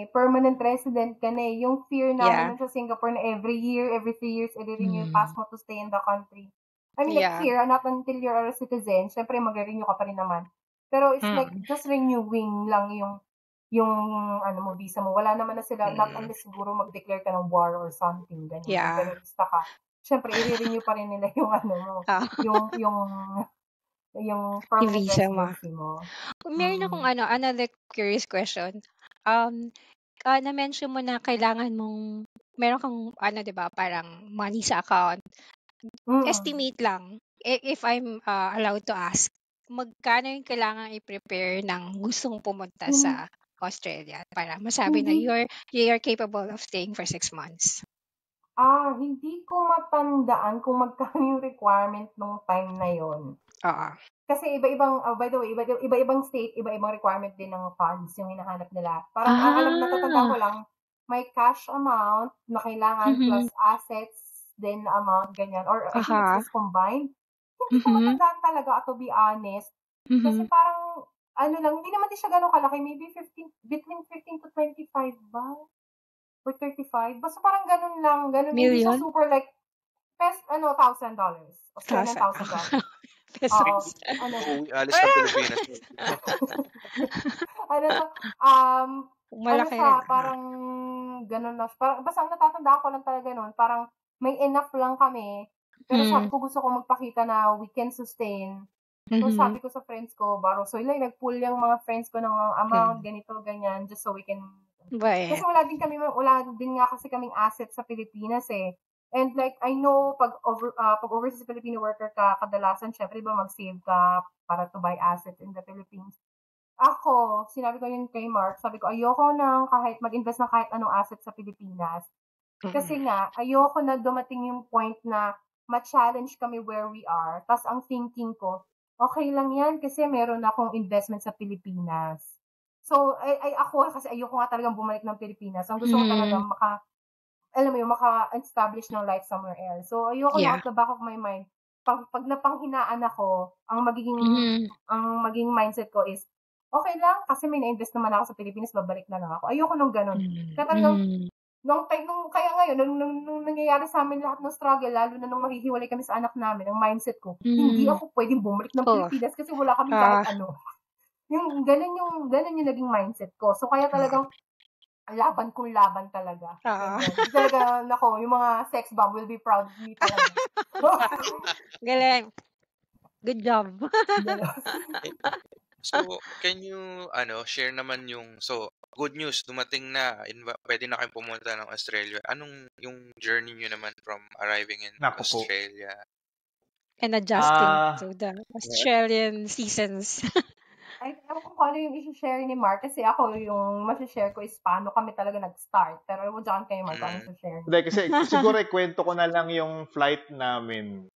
permanent resident ka na Yung fear namin sa Singapore na every 3 years, i-renew yung pass mo to stay in the country. I mean, like here, not until you're a citizen, syempre mag-renew ka pa rin naman. Pero it's like just renewing lang yung yung visa mo. Wala naman na sila, not unless siguro mag-declare ka ng war or something, ganyan. Yeah. Terorista ka. Siyempre, i-renew pa rin nila yung mo, yung permanent visa mo. residency mo. Meron akong another curious question. Na-mention mo na kailangan mong, meron kang, diba, parang money sa account. Estimate lang, if I'm allowed to ask, magkano yung kailangan i-prepare ng gustong pumunta sa Australia para masabi na you're capable of staying for 6 months? Hindi ko matandaan kung magkano yung requirement nung time na yon. Kasi iba-ibang, by the way, iba-ibang state, iba-ibang requirement din ng funds yung hinahanap nila. Parang ang natatandaan ko lang, may cash amount na kailangan plus assets din na amount, ganyan. Or I think it's just combined. Hindi ko matandaan talaga, to be honest. Kasi parang, hindi naman din siya gano'ng kalaki. Maybe between 15 to 25 ba? Or 35? Basta parang ganun lang. Ganun. Hindi siya super like, $1,000. Australian $1,000. Pesos. Alis ng Pilipinas. Malaki siya, parang ganun na. Parang, basta ang natatandaan ko lang talaga nun, parang may enough lang kami. Pero sabi ko, gusto ko magpakita na we can sustain. So sabi ko sa friends ko, so nag-pull yung mga friends ko ng amount, ganito, ganyan, just so we can. Kasi wala din nga kasi kaming assets sa Pilipinas eh. And like, I know, pag overseas Filipino worker ka, kadalasan, syempre, diba, mag-save ka para to buy assets in the Philippines. Ako, sinabi ko yun kay Mark, sabi ko, ayoko nang kahit mag-invest ng kahit anong asset sa Pilipinas. Kasi nga, ayoko na dumating yung point na ma-challenge kami where we are. Tapos ang thinking ko, okay lang yan kasi meron akong investment sa Pilipinas. So, ako, kasi ayoko nga talagang bumalik ng Pilipinas. Ang gusto ko talaga maka-establish ng life somewhere else. So, ayoko na at the back of my mind, pag napanghinaan ako, ang maging mindset ko is, okay lang, kasi may na-invest naman ako sa Pilipinas, babalik na lang ako. Ayoko nung ganun. Kaya talagang, kaya ngayon, nung nangyayari sa amin lahat ng struggle, lalo na nung mahihiwalay kami sa anak namin, ang mindset ko, hindi ako pwedeng bumalik ng Pilipinas kasi wala kami kahit ano. Yung ganun yung naging mindset ko. So, kaya talagang, laban kung laban talaga. Talaga, yung mga sex bomb will be proud of me talaga. Galing. Good job. So, can you share naman good news, dumating na, pwede na kayong pumunta ng Australia. Anong yung journey nyo naman from arriving in Australia? And adjusting to the Australian seasons. Ay, alam ko kung ano yung isi-share ni Mark kasi ako yung masishare ko is paano kami talaga nag-start. Pero ewan dyan kayo, Mark, ano isi-share? Hindi, kasi siguro ikwento ko na lang yung flight namin.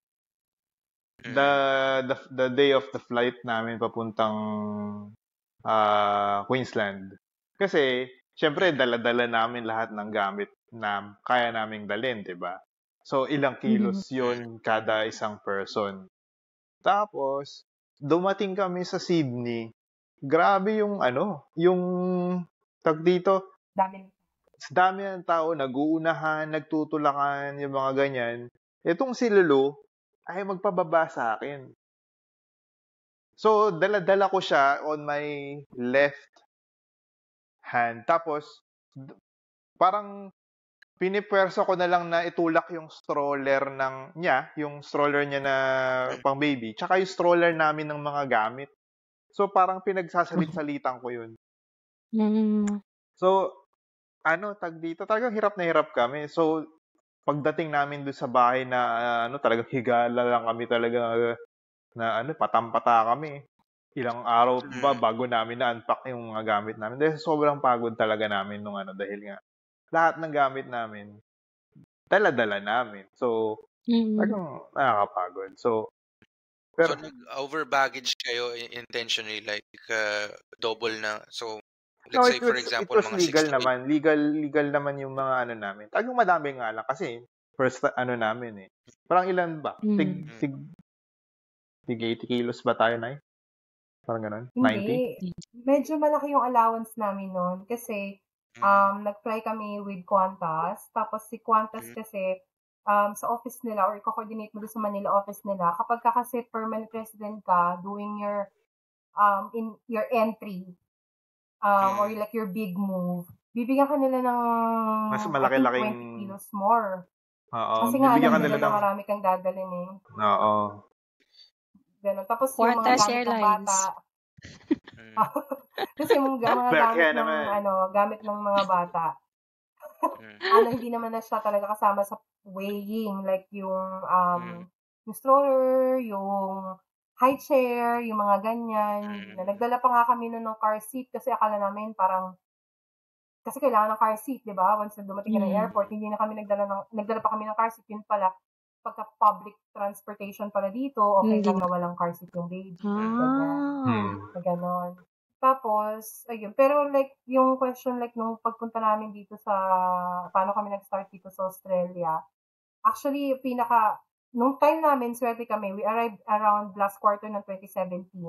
The day of the flight namin papuntang Queensland. Kasi, syempre, dala-dala namin lahat ng gamit na kaya naming dalhin, diba? So, ilang kilos yun kada isang person. Tapos, dumating kami sa Sydney. Grabe yung tag dito. Dami ng tao, nag-uunahan, nagtutulakan, yung mga ganyan. Itong si Lulu ay magpababa sa akin. So, dala-dala ko siya on my left hand. Tapos, parang pinipwerso ko na lang na itulak yung stroller yung stroller niya na pang baby, tsaka yung stroller namin ng mga gamit. So, parang pinagsasalit-salitan ko yun. So, tag dito, talagang hirap na hirap kami. So, pagdating namin doon sa bahay na, talagang higala lang kami talaga na, patampata kami. Ilang araw ba bago namin na-unpack yung mga gamit namin. Dahil sobrang pagod talaga namin nung dahil nga, lahat ng gamit namin, dala-dala namin. So, talagang nakakapagod. So, nag-over baggage kayo intentionally, like double na. So, let's say for example, it was mga legal 6 to 8. naman. Legal naman yung mga namin. Talagang madami nga lang kasi first namin eh. Parang ilan ba? Tig 80 kilos ba tayo na? Parang ganun? Hindi. 90? Medyo malaki yung allowance namin noon kasi nag-fly kami with Qantas. Tapos si Qantas kasi sa office nila or i-coordinate mo doon sa Manila office nila, kapag ka kasi permanent resident ka doing your in your entry, or like your big move, bibigyan ka nila ng mas I malaki-laking think 20 kilos more. Oo, Kasi nga bibigyan alam ka nila nila na ng marami kang dadalhin eh. Oo. Ganun. Tapos yung mga Qantas gamit ng Airlines. bata. Kasi yung mga Kaya gamit ng naman. gamit ng mga bata. Hindi naman na siya talaga kasama sa weighing, like yung stroller, yung high chair, yung mga ganyan. Nagdala pa nga kami nun ng car seat kasi akala namin parang kasi kailangan ng car seat, 'di ba? Once na dumating ka ng airport, hindi na kami nagdala pa kami ng car seat. Yun pala, pagka public transportation pala dito, okay lang na walang car seat yung baby. Ganon. Tapos, ayun. Pero like, yung question like, nung pagpunta namin dito sa, paano kami nag-start dito sa Australia, actually, nung time namin, swerte kami, we arrived around last quarter ng 2017.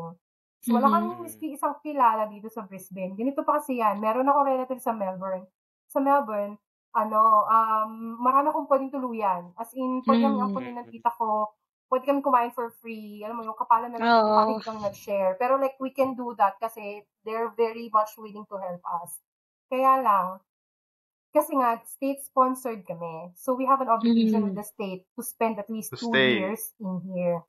So, wala kami miski isang kilala dito sa Brisbane. Ganito pa kasi yan. Meron ako relative sa Melbourne. Sa Melbourne, marami akong pwedeng tuluyan. As in, pwede kami ampunin ng tita ko, pwede kami kumain for free. Alam mo, yung kapalan na lang kahit kang nag-share. Pero like, we can do that kasi they're very much willing to help us. Kaya lang, kasi nga, state-sponsored kami. So, we have an obligation with the state to spend at least 2 years in here.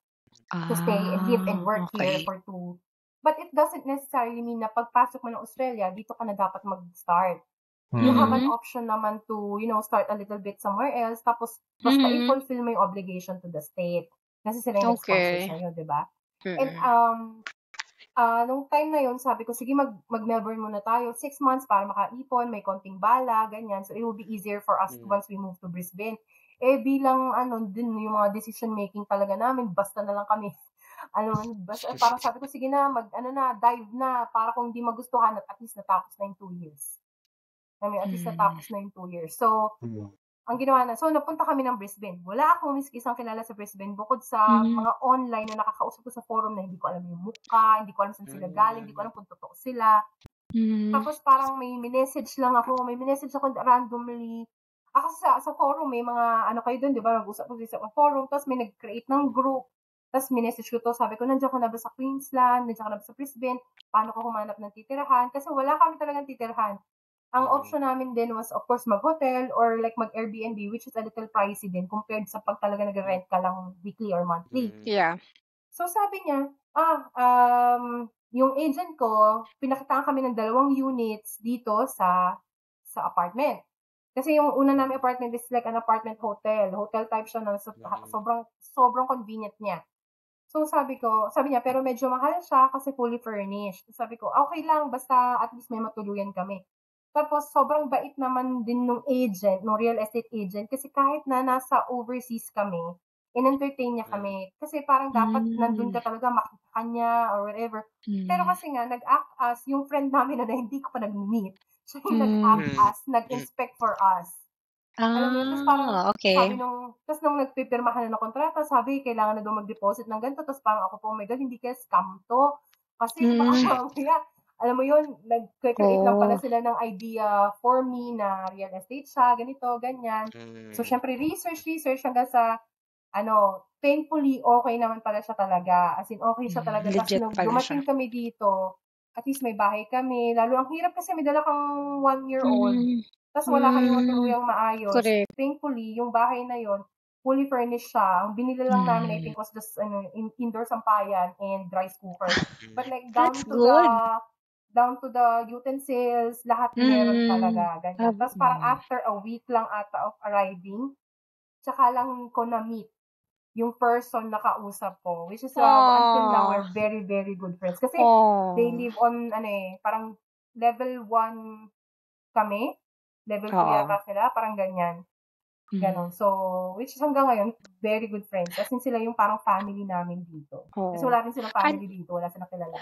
To stay and live and work here for 2. But it doesn't necessarily mean na pagpasok mo ng Australia, dito ka na dapat mag-start. You have an option naman to, start a little bit somewhere else. Tapos, basta i-fulfill mo yung obligation to the state. Kasi sila yung sponsor sa'yo, di ba? And, nung time na yun, sabi ko, sige, mag-Melbourne muna tayo. 6 months para makaipon, may konting bala, ganyan. So, it will be easier for us once we move to Brisbane. Bilang, din yung mga decision-making talaga namin, basta na lang kami. Parang sabi ko, sige na, dive na, para kung hindi magustuhan, at least natapos na yung 2 years. At least natapos na yung 2 years. So, ang ginawa na, so napunta kami ng Brisbane. Wala akong isang kilala sa Brisbane bukod sa mga online na nakakausap ko sa forum na hindi ko alam yung mukha, hindi ko alam saan sila galing, hindi ko alam kung totoo sila. Tapos parang may message ako randomly. Ako sa forum, may mga kayo doon, di ba? Mag-usap ko sa forum, tapos may nag-create ng group. Tapos minessage ko to, sabi ko, nandiyan ko na ba sa Queensland, nandiyan ko na ba sa Brisbane, paano ko humanap ng titirahan? Kasi wala kami talagang titirahan. Ang option namin din was, of course, mag-hotel or like mag-Airbnb, which is a little pricey din compared sa pag talaga nag-rent ka lang weekly or monthly. Yeah. So sabi niya, yung agent ko, pinakitaan kami ng 2 units dito sa apartment. Kasi yung una namin apartment is like an apartment hotel. Hotel type siya na sobrang convenient niya. So sabi niya, pero medyo mahal siya kasi fully furnished. Sabi ko, okay lang, basta at least may matuluyan kami. Tapos, sobrang bait naman din nung real estate agent, kasi kahit na nasa overseas kami, in-entertain niya kami. Kasi parang dapat nandun ka talaga, makita ka niya, or whatever. Pero kasi nga, nag-act as, yung friend namin na hindi ko pa nag-meet, siya yung nag-act as, nag-inspect for us. Alam mo yun, tapos parang, sabi tapos nung nagpipirmahan na ng kontrata, sabi, kailangan na daw mag-deposit ng ganito, tapos parang ako po, oh my God, hindi kaya scam to. Kasi baka mamaya, alam mo yun, nag-create lang pala sila ng idea for me na real estate siya, ganito, ganyan. So, syempre, research hanggang sa, thankfully, okay naman pala siya talaga. As in, okay siya talaga. Tapos, nung dumating kami dito, at least may bahay kami. Lalo, ang hirap kasi may dala kang 1-year-old. Tapos, wala kami matuluyang maayos. Correct. Thankfully, yung bahay na yon fully furnished siya. Ang binili lang namin, I think, was just, indoor sampayan and rice cooker. But like, down to the utensils, lahat meron talaga, ganyan. Tapos parang after a week lang ata of arriving, tsaka lang ko na-meet yung person na kausap ko, which is until now, we're very, very good friends. Kasi they live on, parang level 1 kami, level 2 yata sila, parang ganyan. Ganon. So, which is hanggang ngayon, very good friends. As in sila yung parang family namin dito. Kasi wala rin silang family dito, wala silang kilala.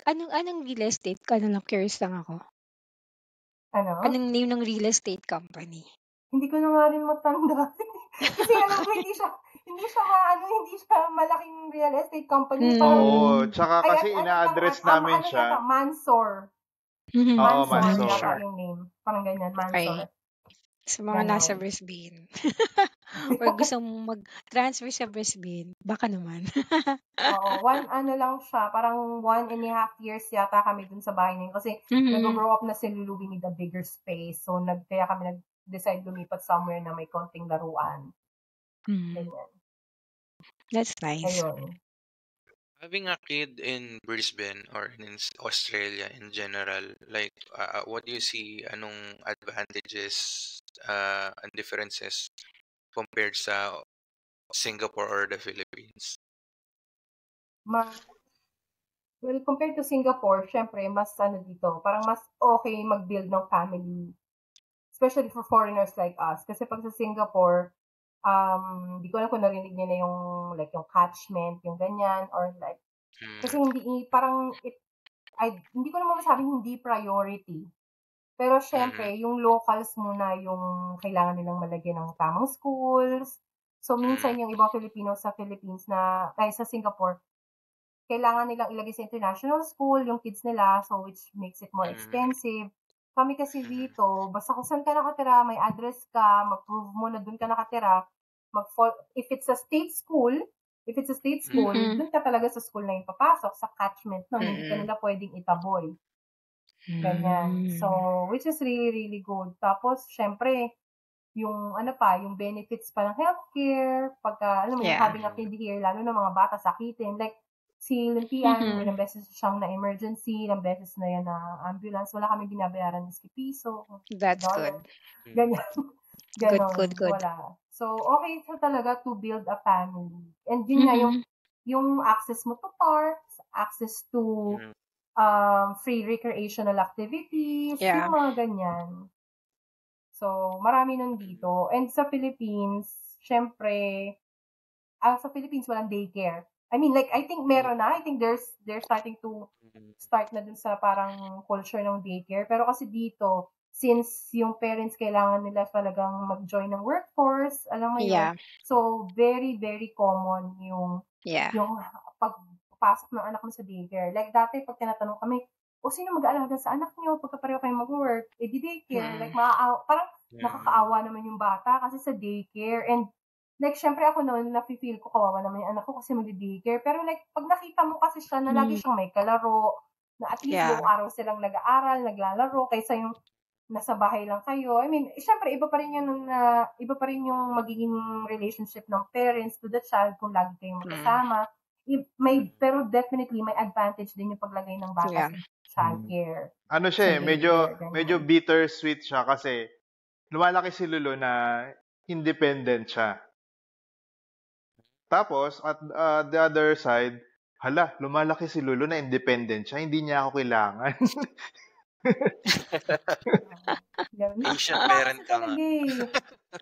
Anong real estate? Curious lang ako. Anong name ng real estate company? Hindi ko na nga rin matanda. Kasi hindi siya malaking real estate company. Tsaka kasi ina-address namin siya. Mansor. Mansor. Yata yung name. Parang ganyan, Mansor. Sa mga nasa Brisbane. Or gusto mong mag-transfer sa Brisbane, baka naman. Oo, lang siya, parang 1.5 years yata kami dun sa bahay niya. Kasi nag-grow up na si Lulu, we need a bigger space. So, kaya kami nag-decide lumipat somewhere na may konting laruan. Ganyan. That's nice. Ayun. Having a kid in Brisbane or in Australia in general, like what do you see? Anong advantages and differences compared sa Singapore or the Philippines? Well, compared to Singapore, syempre, mas dito, parang mas okay mag-build ng family. Especially for foreigners like us. Kasi pag sa Singapore, di ko alam kung narinig niya na yung, like, yung catchment, yung ganyan, or like, kasi hindi ko naman masabing hindi priority. Pero syempre, yung locals muna yung kailangan nilang malagyan ng tamang schools. So, minsan yung ibang Filipino sa Philippines sa Singapore, kailangan nilang ilagay sa international school yung kids nila, so which makes it more expensive. Kami kasi dito, basta kung saan ka nakatira, may address ka, mag-prove mo na doon ka nakatira, if it's a state school, doon ka talaga sa school na yung papasok, sa catchment nun, hindi ka nila pwedeng itaboy. Ganyan. So, which is really, really good. Tapos, syempre, yung yung benefits pa ng healthcare, pagka, having a kid here, lalo na mga bata sakitin, like, si Luntian, ilang beses siyang na emergency, ilang beses na yan na ambulance, wala kami binabayaran ng piso. That's good. Ganyan. Good. Wala. So, okay ito talaga to build a family. And yun nga, yung access mo to parks, access to free recreational activities, yung mga ganyan. So, marami nun dito. And sa Philippines, syempre, sa Philippines walang daycare. I mean, like, I think meron na. I think they're starting to start na dun sa parang culture ng daycare. Pero kasi dito, since yung parents kailangan nila talagang mag-join ng workforce, alam mo yun. So, very, very common yung pagpasok ng anak mo sa daycare. Like, dati, pag tinatanong kami, sino mag-aalaga sa anak niyo pagka pareho kayo mag-work? Di daycare. Like, parang nakakaawa naman yung bata kasi sa daycare. And, like, syempre ako noon, nafe-feel ko kawawa naman yung anak ko kasi mag-daycare. Pero like, pag nakita mo kasi siya na lagi siyang may kalaro, na at least buong araw silang nag-aaral, naglalaro, kaysa yung nasa bahay lang kayo. I mean, syempre, iba pa rin yung magiging relationship ng parents to the child kung lagi kayong magkasama. Pero definitely, may advantage din yung paglagay ng bata sa childcare. Medyo bittersweet siya kasi lumalaki si Lulu na independent siya. Tapos, at the other side, lumalaki si Lulu na independent siya. Hindi niya ako kailangan. Asian parent ka nga.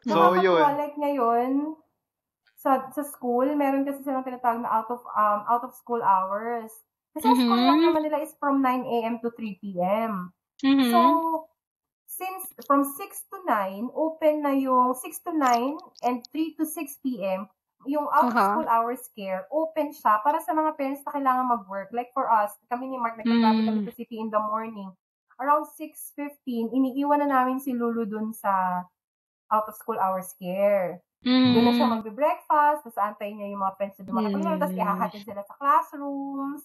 So, yun. Like ngayon, sa school, meron kasi silang tinatawag na out of school hours. Kasi school lang naman nila is from 9 a.m. to 3 p.m. So, since from 6 to 9, open na yung 6 to 9 and 3 to 6 p.m., yung out-of-school hours care, open siya para sa mga parents na kailangan mag-work. Like for us, kami ni Mark, nagtatravel kami to city in the morning. Around 6:15, iniiwan na namin si Lulu dun sa out-of-school hours care. Doon na siya magbe-breakfast, tapos antayin niya yung mga friends na dumakatulong, tapos ihahatid sila sa classrooms.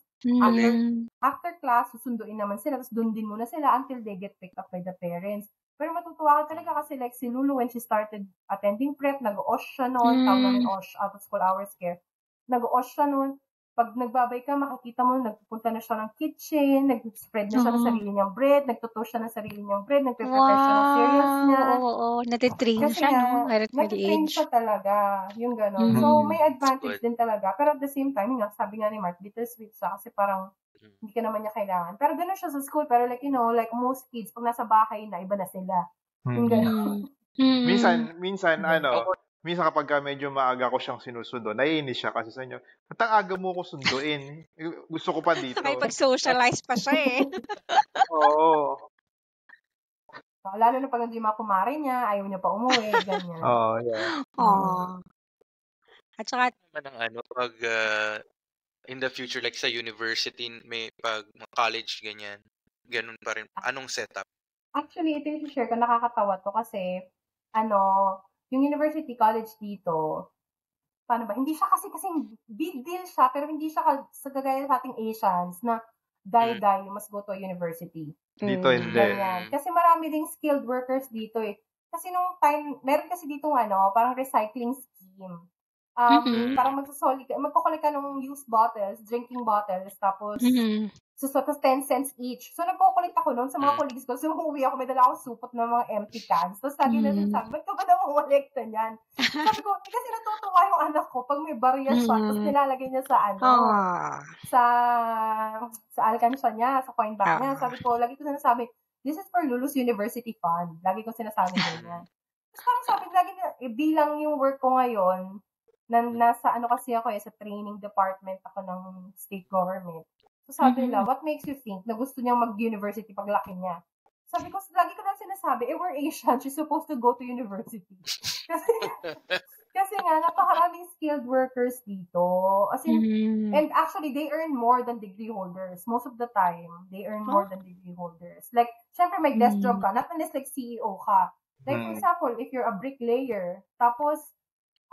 After class, susunduin naman sila, tapos doon din muna sila until they get picked up by the parents. Pero matutuwa ka talaga kasi like si Lulu, when she started attending prep, nag-OSH siya noon, tawag namin OSH, out of school hours care. Nag-OSH siya noon. Pag nagbabay ka, makikita mo, nagpupunta na siya ng kitchen, nag-spread na siya ng sarili niyang bread, nagtutoast siya ng sarili niyang bread, nagpe-prepare siya ng cereals niya. Oo, natitrain siya, no? Natitrain siya talaga, yung gano'n. So, may advantage din talaga. Pero at the same time, sabi nga ni Mark, bittersweet siya kasi parang hindi ka naman niya kailangan. Pero gano'n siya sa school. Pero like, like most kids, pag nasa bahay na, iba na sila. Yung gano'n. Minsan kapag medyo maaga ko siyang sinusundo, naiinis siya kasi sa inyo, ba't ang aga mo ko sunduin? Gusto ko pa dito. May pag-socialize pa siya eh. Oo. Lalo na pag hindi mga kumare niya, ayaw niya pa umuwi, ganyan. At saka, pag in the future, like sa university, may pag college, ganun pa rin. Anong setup? Actually, ito yung share ko, nakakatawa to kasi yung university college dito, paano ba? Hindi siya kasing big deal siya, pero hindi siya sa kagaya sa ating Asians na die, you must go to a university. Dito hindi. Ganyan. Kasi marami ding skilled workers dito eh. Kasi nung time, meron kasi dito parang recycling scheme. Parang magkukulik ka ng used bottles, drinking bottles, tapos tapos 10 cents each. So, nagkukulit ako noon sa mga colleagues ko. So, umuwi ako, may dala akong supot ng mga empty cans. Tapos, lagi na sinasabi, ba't ka ba na mawalekta niyan? Sabi ko, kasi natutuwa yung anak ko pag may barya siya, tapos nilalagay niya sa sa alkansya niya, sa coin bag niya. Sabi ko, lagi ko sinasabi, this is for Lulu's University Fund. Lagi ko sinasabi niya. Tapos parang sabi, lagi na, bilang yung work ko ngayon, nasa kasi ako sa training department ako ng state government. So sabi nila, what makes you think na gusto niyang mag-university paglaki niya? Sabi ko, lagi ko lang sinasabi, we're Asian, she's supposed to go to university. Kasi nga, napakaraming skilled workers dito. As in, and actually, they earn more than degree holders. Most of the time, they earn more than degree holders. Like, syempre may desk job ka, not unless like CEO ka. Like, for example, if you're a bricklayer, tapos,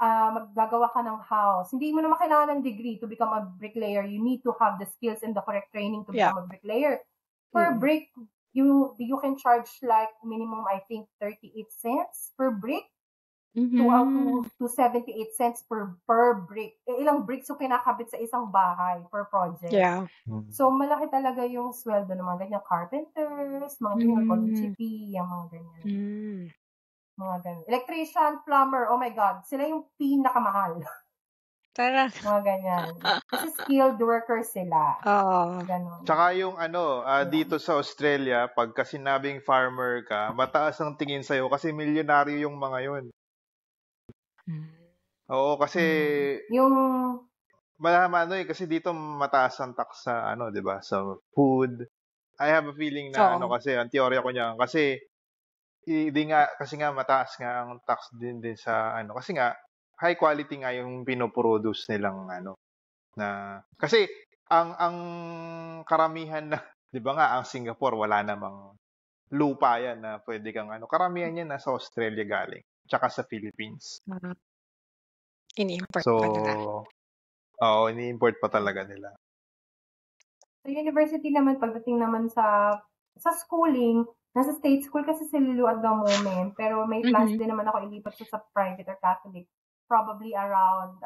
maggagawa ka ng house. Hindi mo naman kailangan ng degree to become a bricklayer. You need to have the skills and the correct training to become a bricklayer. Per brick, you can charge like minimum, I think, 38 cents per brick to 78 cents per brick. Ilang bricks yung kinakabit sa isang bahay per project. Yeah. So, malaki talaga yung sweldo ng mga ganyan carpenters, mga ganyan, GP, yung mga ganyan. Mga ganun. Electrician, plumber, oh my God, sila yung pinakamahal. Tara. Mga ganyan. Kasi skilled workers sila. Ganun. Tsaka yung dito sa Australia, pagka sinabing farmer ka, mataas ang tingin sa'yo kasi milyonaryo yung mga yun. Oo, kasi yung kasi dito mataas ang tax sa 'di ba? Sa food. I have a feeling na kasi ang teorya ko niyan kasi kasi nga mataas nga ang tax din sa kasi nga high quality nga yung pinoproduce nilang na kasi ang karamihan na 'di ba nga ang Singapore wala namang lupa yan na pwede kang karamihan yan nasa Australia galing tsaka sa Philippines. Ini-import pa nila. Oo, ini-import pa talaga nila. Sa university naman, pagdating naman sa schooling, nasa state school kasi si Lulu at the moment, pero may plans din naman ako ilipat sa private or Catholic, probably around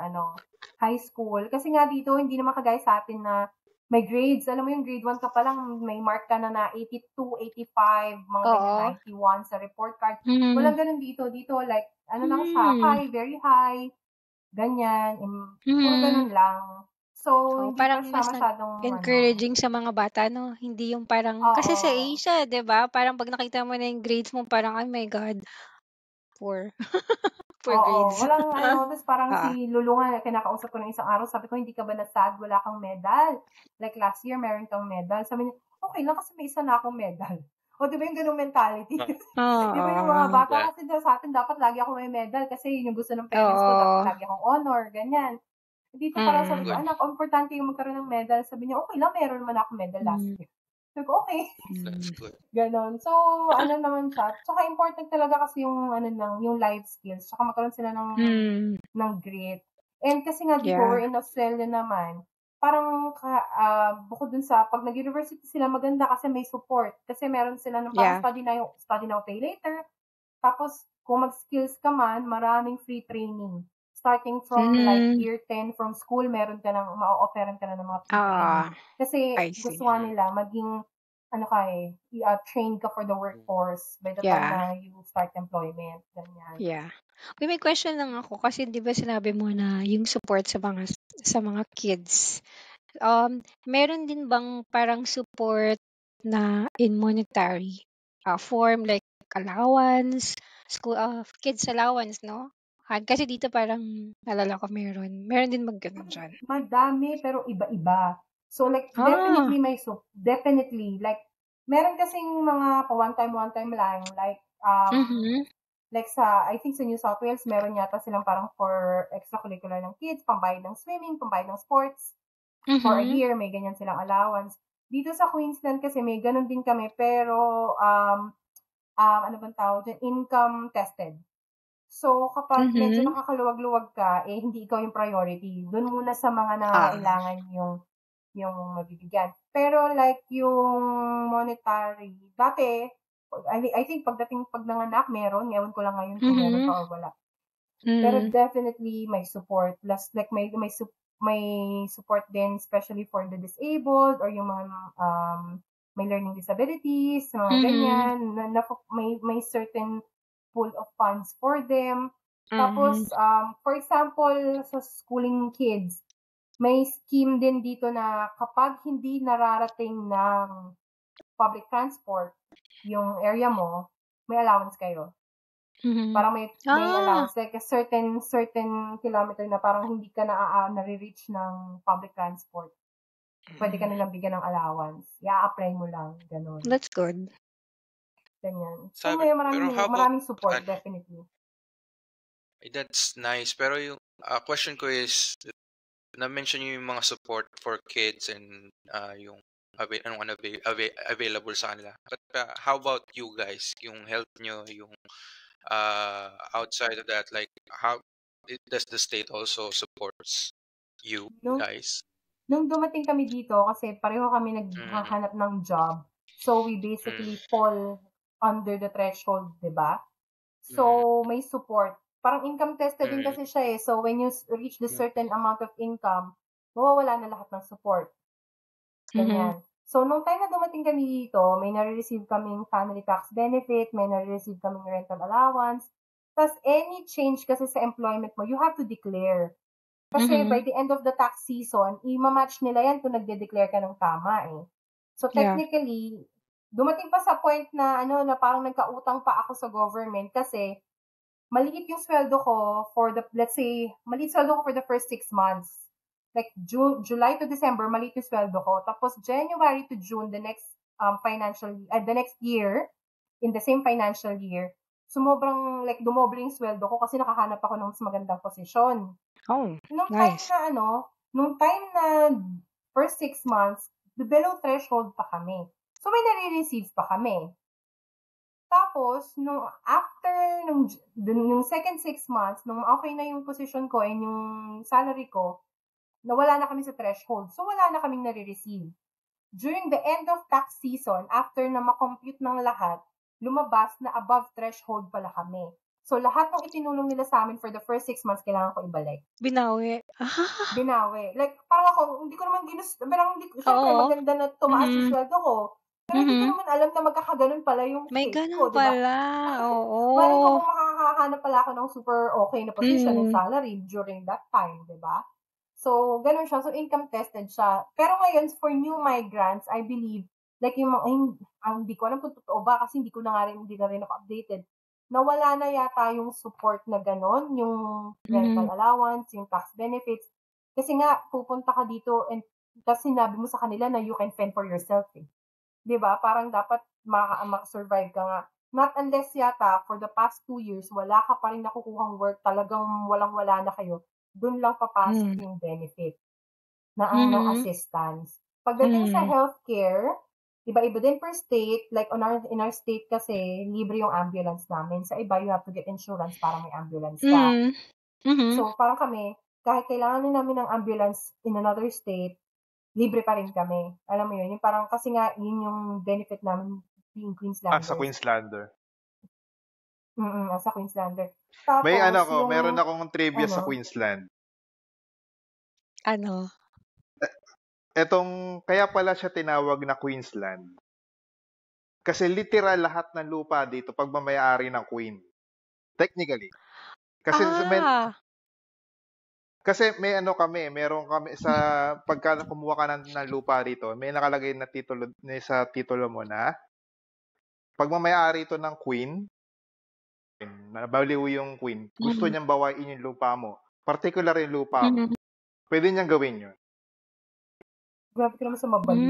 high school. Kasi nga dito, hindi naman kagaya sa atin na may grades. Alam mo yung grade 1 ka pa lang, may mark ka na 82, 85, mga 91 sa report card. Walang ganun dito. Dito, like, lang siya, high, very high, ganyan. Puro ganun lang. So, hindi parang pa siya masyadong encouraging sa mga bata, no? Hindi yung parang, kasi sa Asia, di ba? Parang pag nakita mo na yung grades mo, parang, oh my God, poor. Poor grades. Walang tapos parang si Lulu nga, kinakausap ko ng isang araw, sabi ko, hindi ka ba na-sad? Wala kang medal. Like last year, meron kang medal. Sabi niya, okay lang kasi may isa na akong medal. O, di ba yung ganung mentality? Di ba yung mga bata kasi sa atin, dapat lagi ako may medal kasi yun yung gusto ng parents ko, dapat lagi akong honor, ganyan. Dito parang sabi ko, anak, importante yung magkaroon ng medal. Sabi niya, okay lang, meron naman ako medal last year. Sabi ko, okay. That's good. Ganon. So, naman siya. Tsaka important talaga kasi yung, yung life skills. Tsaka magkaroon sila ng grit. And kasi nga, dito, we're in Australia naman, parang, bukod dun sa, pag nag-university sila, maganda kasi may support. Kasi meron sila ng parang study now, pay later. Tapos, kung mag-skills ka man, maraming free training. Starting from like year 10 from school, meron ka nang ma-offeran ka na ng mga training. Kasi gusto nga nila maging train ka for the workforce by the time na you start employment. Ganyan. Yeah. May question lang ako kasi 'di ba sinabi mo na yung support sa mga kids. Meron din bang parang support na in monetary form like allowance, school kids allowance, no? Kasi dito parang nalala ko meron din mag-ganun dyan. Madami pero iba-iba. So like definitely definitely like meron kasing mga one time lang like like I think sa New South Wales meron yata silang parang for extracurricular ng kids, pambayad ng swimming, pambayad ng sports. For a year may ganyan silang allowance. Dito sa Queensland kasi may ganun din kami pero ano bang tawag dyan? Income tested. So, kapag medyo nakakaluwag-luwag ka, hindi ikaw yung priority. Doon muna sa mga nangangailangan yung mabibigyan. Pero like yung monetary, dati, I think pag nanganak, meron. Ewan ko lang ngayon kung meron pa or wala. Pero definitely may support. Plus, like may support din, especially for the disabled or yung mga may learning disabilities, mga ganyan. May certain pool of funds for them. Tapos, for example, sa schooling kids, may scheme din dito na kapag hindi nararating ng public transport yung area mo, may allowance kayo. Parang may allowance, like a certain kilometer na parang hindi ka nare-reach ng public transport. Pwede ka nilang bigyan ng allowance. I-apply mo lang, ganun. That's good. Ganyan. So, may maraming support, definitely. That's nice. Pero yung question ko is, na-mention nyo yung mga support for kids and yung available sa kanila. But how about you guys? Yung health nyo, yung outside of that, like how does the state also supports you guys? Nung dumating kami dito, kasi pareho kami naghahanap ng job, so we basically fall under the threshold, diba? So, may support. Parang income tested din kasi siya eh. So, when you reach the certain amount of income, mawawala na lahat ng support. Ganyan. So, nung time na dumating kami dito, may nare-receive kaming family tax benefit, may nare-receive kaming rental allowance. Tapos, any change kasi sa employment mo, you have to declare. Kasi by the end of the tax season, i-match nila yan kung nagde-declare ka ng tama eh. So, technically, dumating pa sa point na na parang nagkautang pa ako sa government kasi maliit yung sweldo ko for the, let's say, maliit sweldo ko for the first 6 months. Like, July to December, maliit yung sweldo ko. Tapos, January to June, the next the next year, in the same financial year, sumobrang, like, dumoble yung sweldo ko kasi nakahanap ako ng mas magandang posisyon. Oh, nung nice. Time na, nung time na first 6 months, below threshold pa kami. So, may nare-receive pa kami. Tapos, nung second 6 months, nung okay na yung position ko and yung salary ko, nawala na kami sa threshold. So, wala na kaming nare-receive. During the end of tax season, after na makompute ng lahat, lumabas na above threshold pala kami. So, lahat ng itinulong nila sa amin for the first 6 months, kailangan ko ibalik. Binawi. Binawi. Like, parang ako, hindi ko naman syempre, maganda na tumaas yung sweldo ko. Pero hindi ko naman alam na magkakaganon pala yung May state ganun ko, diba? pala. Oo. Maring ko kung makakahanap pala ako ng super okay na position and salary during that time, diba? So, ganun siya. So, income tested siya. Pero ngayon, for new migrants, I believe, like yung hindi ko alam kung totoo ba kasi hindi na rin ako updated. Nawala na yata yung support na gano'n, yung rental allowance, yung tax benefits. Kasi nga, pupunta ka dito and kasi sinabi mo sa kanila na you can fend for yourself eh. Diba? Parang dapat makasurvive ka nga. Not unless yata, for the past 2 years, wala ka pa rin nakukuhang work, talagang walang-wala na kayo, dun lang papasok yung benefit na ng assistance. Pagdating sa healthcare, iba-iba din per state. Like, in our state kasi, libre yung ambulance namin. Sa iba, you have to get insurance para may ambulance ka. So, parang kami, kahit kailangan namin ng ambulance in another state, libre pa rin kami. Alam mo yun? Yung parang, kasi nga, yun yung benefit namin being Queenslander. Sa Queenslander. As a Queenslander. Tapos, meron akong trivia sa Queensland. Ano? Kaya pala siya tinawag na Queensland. Kasi literal lahat ng lupa dito pagmamayari ng Queen. Technically. Kasi meron kami sa pagka kumuha ka ng lupa dito, may nakalagay na titulo sa titulo mo na pagmamayari ito ng Queen. Nabaliw yung Queen. Gusto niyang bawain yung lupa mo. Particular yung lupa mo. Pwede niyang gawin yun. Grabe ka naman sa mabali.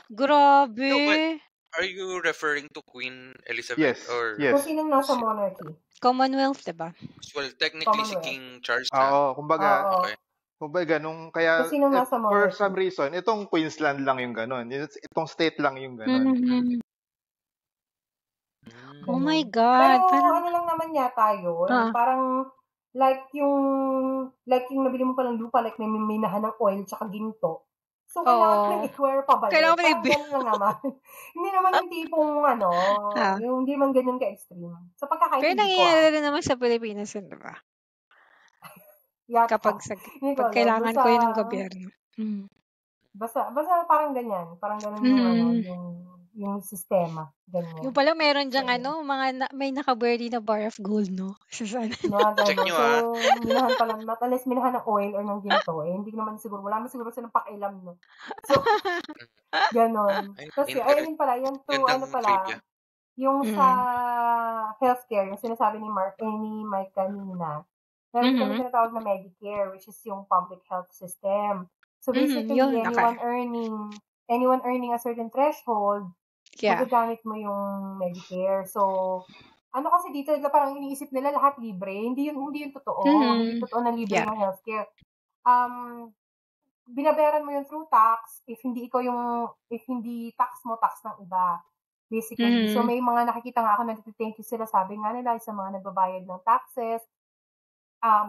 Grabe. No, are you referring to Queen Elizabeth? Yes. Or... Yes. Kung sinong nasa monarchy? Commonwealth, diba? Well, technically si King Charles. Kumbaga, okay. Kumbaga, kaya, for some reason, itong Queensland lang yung ganon. Itong state lang yung ganon. Oh my God. Pero ano lang naman yata yun. Parang like yung nabili mo pa ng lupa, like may minahan ng oil tsaka ginto. So, kailangan i-acquire pa balik. Kailangan Parang ganun lang naman. Hindi naman yung tipong yung hindi man ganun ka-extreme. So, Pero nangyayari naman sa Pilipinas yun, diba? Kapag kailangan ko yun ng gobyerno. Basta parang ganyan. Parang ganun yung sistema. Ganyan. Yung pala meron dyang may naka-birdie na bar of gold, no? Check nyo, So, minahan pala, not unless minahan ng oil or ng ginto, hindi naman siguro, wala naman siguro silang pakialam, no? So, ganon. Kasi, ayun pala, yung yung sa healthcare, yung sinasabi ni Mike kanina, meron kami tinatawag na Medicare, which is yung public health system. So, basically, anyone earning a certain threshold, magagamit mo yung Medicare. So, kasi dito, parang iniisip nila lahat libre. Hindi yun totoo. Hindi totoo na libre yung healthcare. Binabayaran mo yun through tax. If hindi tax mo, tax ng iba. Basically. So, may mga nakikita nga ako na thank you sila. Sabi nga nila, sa mga nagbabayad ng taxes,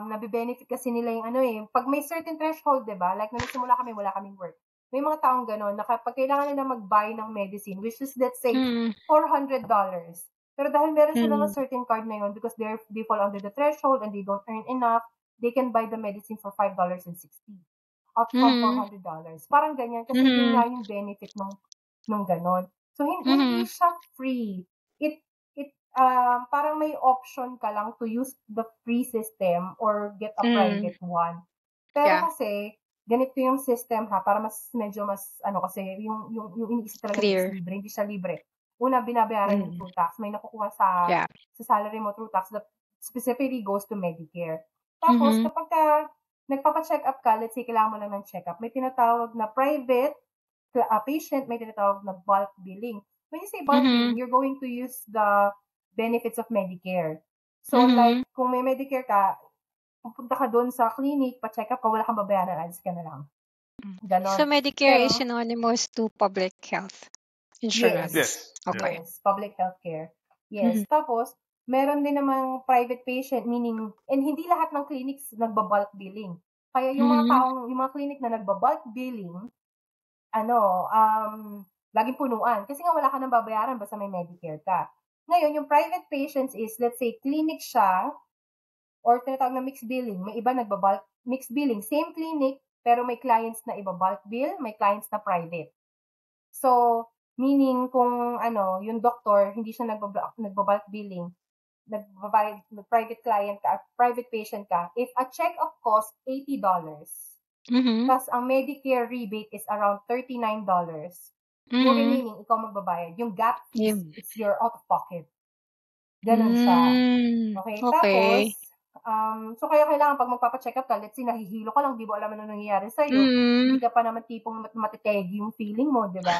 nabibenefit kasi nila yung pag may certain threshold, diba? Like, nung nagsimula kami, wala kaming work. May mga taong gano'n, na kapag kailangan nila mag-buy ng medicine, which is, let's say, $400. Pero dahil meron sila ng certain card na yun, because they fall under the threshold and they don't earn enough, they can buy the medicine for $5.60. Up from $400. Parang ganyan, kasi yun nga yung benefit nung gano'n. So, hindi siya free. Parang may option ka lang to use the free system or get a private one. Pero kasi, ganito yung system para medyo mas kasi yung iniisip talaga is libre, hindi siya libre. Una, binabayaran yung through tax. May nakukuha sa salary mo through tax that specifically goes to Medicare. Tapos, kapag nagpapa-check up ka, let's say, kailangan mo lang ng check up, may tinatawag na private patient, may tinatawag na bulk billing. When you say bulk billing, you're going to use the benefits of Medicare. So, like, kung may Medicare ka, pupunta ka doon sa clinic, pa-check up ka, wala kang babayaran, alis ka na lang. Ganon. So, Medicare is synonymous to public health insurance? Yes. Okay. Yes, public health care. Yes. Tapos, meron din namang private patient, meaning, and hindi lahat ng clinics nagbabulk billing. Kaya yung mga clinic na nagbabulk billing, laging punuan. Kasi nga wala ka nang babayaran basta may Medicare ka. Ngayon, yung private patients is, let's say, clinic siya, or tinatawag na mixed billing. May iba nagbabulk mixed billing. Same clinic, pero may clients na iba bulk bill, may clients na private. So, meaning kung yung doctor, hindi siya nagbabulk billing, private client ka, private patient ka, if a check-up costs $80, plus ang Medicare rebate is around $39, yung remaining, ikaw magbabayad. Yung gap is it's your out-of-pocket. Ganon siya. Okay? Tapos, so kaya kailangan pag magpapacheck up ka, let's say nahihilo ka lang, di mo alam ano nangyayari sa'yo, hindi ka pa naman tipong matitegi yung feeling mo, di ba?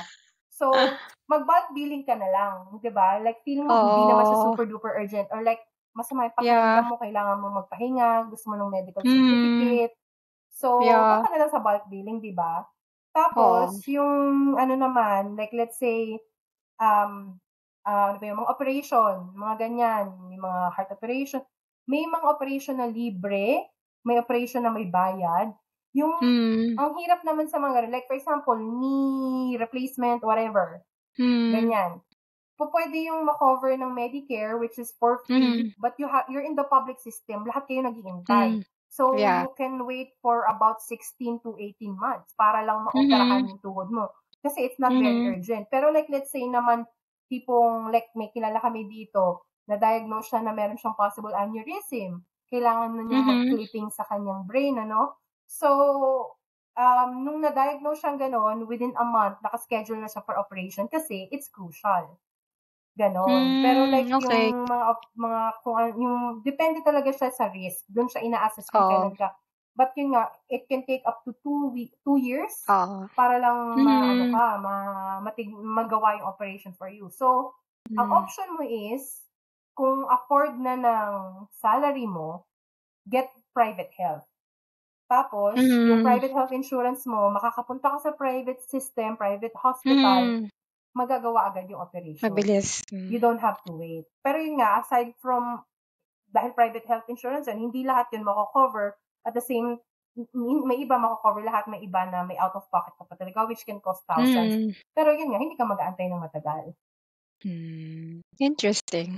So, mag-bulk billing ka na lang, di ba? Like, feeling mo hindi naman siya super duper urgent, or like, masama yung pakiramdam mo, kailangan mo magpahinga, gusto mo ng medical certificate. So, baka na lang sa bulk billing, di ba? Tapos, yung naman, like let's say, yung mga operation, mga ganyan, yung mga heart operation, may mga operation na libre, may operation na may bayad. Yung, ang hirap naman sa mga, like for example, knee replacement, whatever, ganyan. Pwede yung ma-cover ng Medicare, which is for free, but you're in the public system, lahat kayo nag-iintay. So, you can wait for about 16 to 18 months para lang ma-operahan yung tuhod mo. Kasi it's not very urgent. Pero like, let's say naman, tipong, like, may kilala kami dito, na-diagnose siya na meron siyang possible aneurysm. Kailangan na niya mag-clipping sa kanyang brain, So, nung na-diagnose siyang gano'n, within a month, nakaschedule na siya for operation kasi it's crucial. Ganon. Pero like, yung yung, depende talaga siya sa risk. Doon siya ina-assess kung kailan ka. But yun nga, it can take up to 2 years para lang magawa yung operation for you. So, ang option mo is, kung afford na ng salary mo, get private health. Tapos, yung private health insurance mo, makakapunta ka sa private system, private hospital, magagawa agad yung operation. Mabilis. You don't have to wait. Pero yun nga, aside from dahil private health insurance yun, hindi lahat yun mako-cover. At the same, may iba mako-cover lahat, may iba na may out-of-pocket ka pa talaga, which can cost thousands. Pero yun nga, hindi ka mag-aantay ng matagal. Interesting.